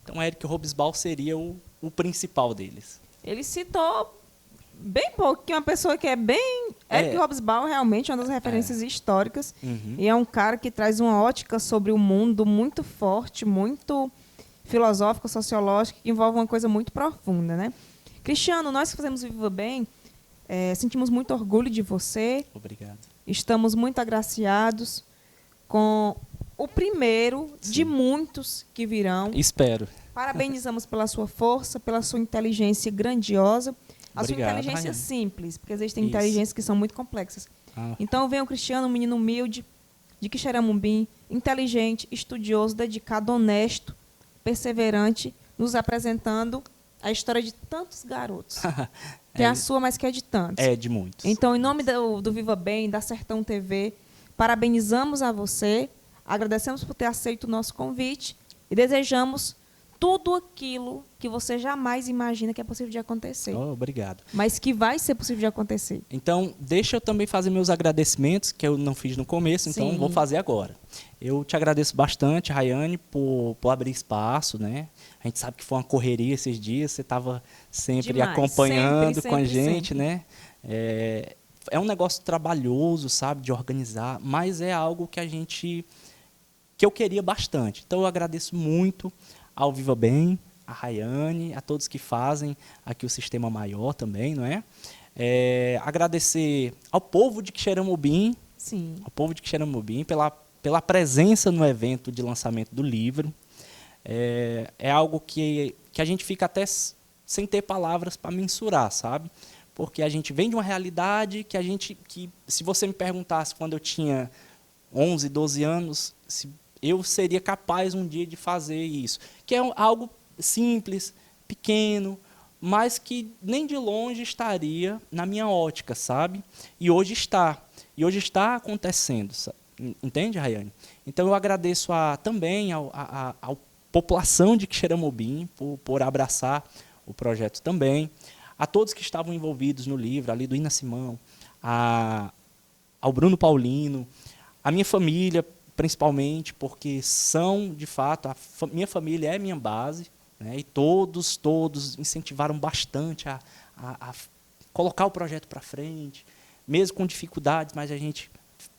Então, Eric Hobsbawm seria o principal deles. Ele citou bem pouco, que uma pessoa que é bem... Eric Hobsbawm realmente é uma das referências históricas. Uhum. E é um cara que traz uma ótica sobre o mundo muito forte, muito filosófica, sociológica, que envolve uma coisa muito profunda, né? Cristiano, nós que fazemos o Viva Bem, sentimos muito orgulho de você. Obrigado. Estamos muito agraciados com o primeiro de muitos que virão. Espero. Parabenizamos pela sua força, pela sua inteligência grandiosa. A sua inteligência simples, porque existem inteligências que são muito complexas. Então, vem o Cristiano, um menino humilde, de Quixeramobim, inteligente, estudioso, dedicado, honesto, perseverante, nos apresentando a história de tantos garotos. Que é a sua, mas que é de tantos. É, de muitos. Então, em nome do Viva Bem, da Sertão TV, parabenizamos a você, agradecemos por ter aceito o nosso convite e desejamos tudo aquilo que você jamais imagina que é possível de acontecer. Oh, obrigado. Mas que vai ser possível de acontecer. Então, deixa eu também fazer meus agradecimentos, que eu não fiz no começo, então Sim. vou fazer agora. Eu te agradeço bastante, Rayane, por abrir espaço, né? A gente sabe que foi uma correria esses dias, você estava sempre acompanhando com a gente, né? É um negócio trabalhoso, sabe, de organizar, mas é algo que eu queria bastante. Então, eu agradeço muito ao Viva Bem, a Rayane, a todos que fazem aqui o Sistema Maior também, não é? Agradecer ao povo de Quixeramobim, Sim. ao povo de Quixeramobim pela presença no evento de lançamento do livro. É algo que a gente fica até sem ter palavras para mensurar, sabe? Porque a gente vem de uma realidade que se você me perguntasse quando eu tinha 11, 12 anos, eu seria capaz um dia de fazer isso. Que é algo simples, pequeno, mas que nem de longe estaria na minha ótica, sabe? E hoje está. E hoje está acontecendo. Entende, Rayane? Então, eu agradeço também à população de Quixeramobim por abraçar o projeto também. A todos que estavam envolvidos no livro, ali do Ina Simão, ao Bruno Paulino, a minha família, principalmente, porque são, de fato, minha família é minha base, né? E todos incentivaram bastante a colocar o projeto para frente, mesmo com dificuldades, mas a gente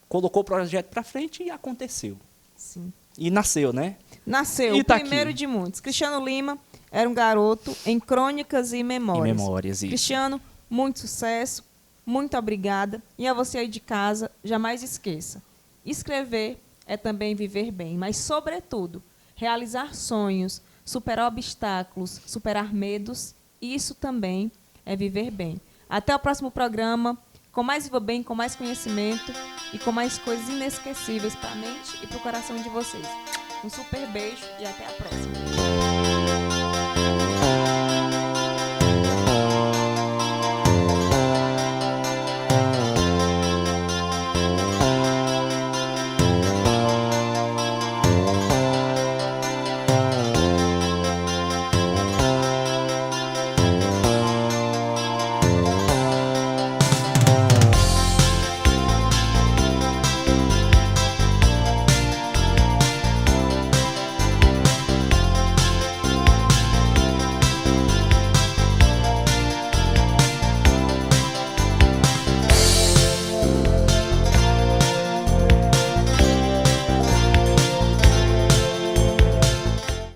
colocou o projeto para frente e aconteceu. Sim. E nasceu, né? Nasceu, E o tá primeiro aqui. de muitos. Cristiano Lima era um garoto em Crônicas e Memórias. Em Memórias, isso. Cristiano, muito sucesso, muito obrigada. E a você aí de casa, jamais esqueça. Escrever é também viver bem, mas, sobretudo, realizar sonhos, superar obstáculos, superar medos, isso também é viver bem. Até o próximo programa, com mais Viva Bem, com mais conhecimento e com mais coisas inesquecíveis para a mente e para o coração de vocês. Um super beijo e até a próxima.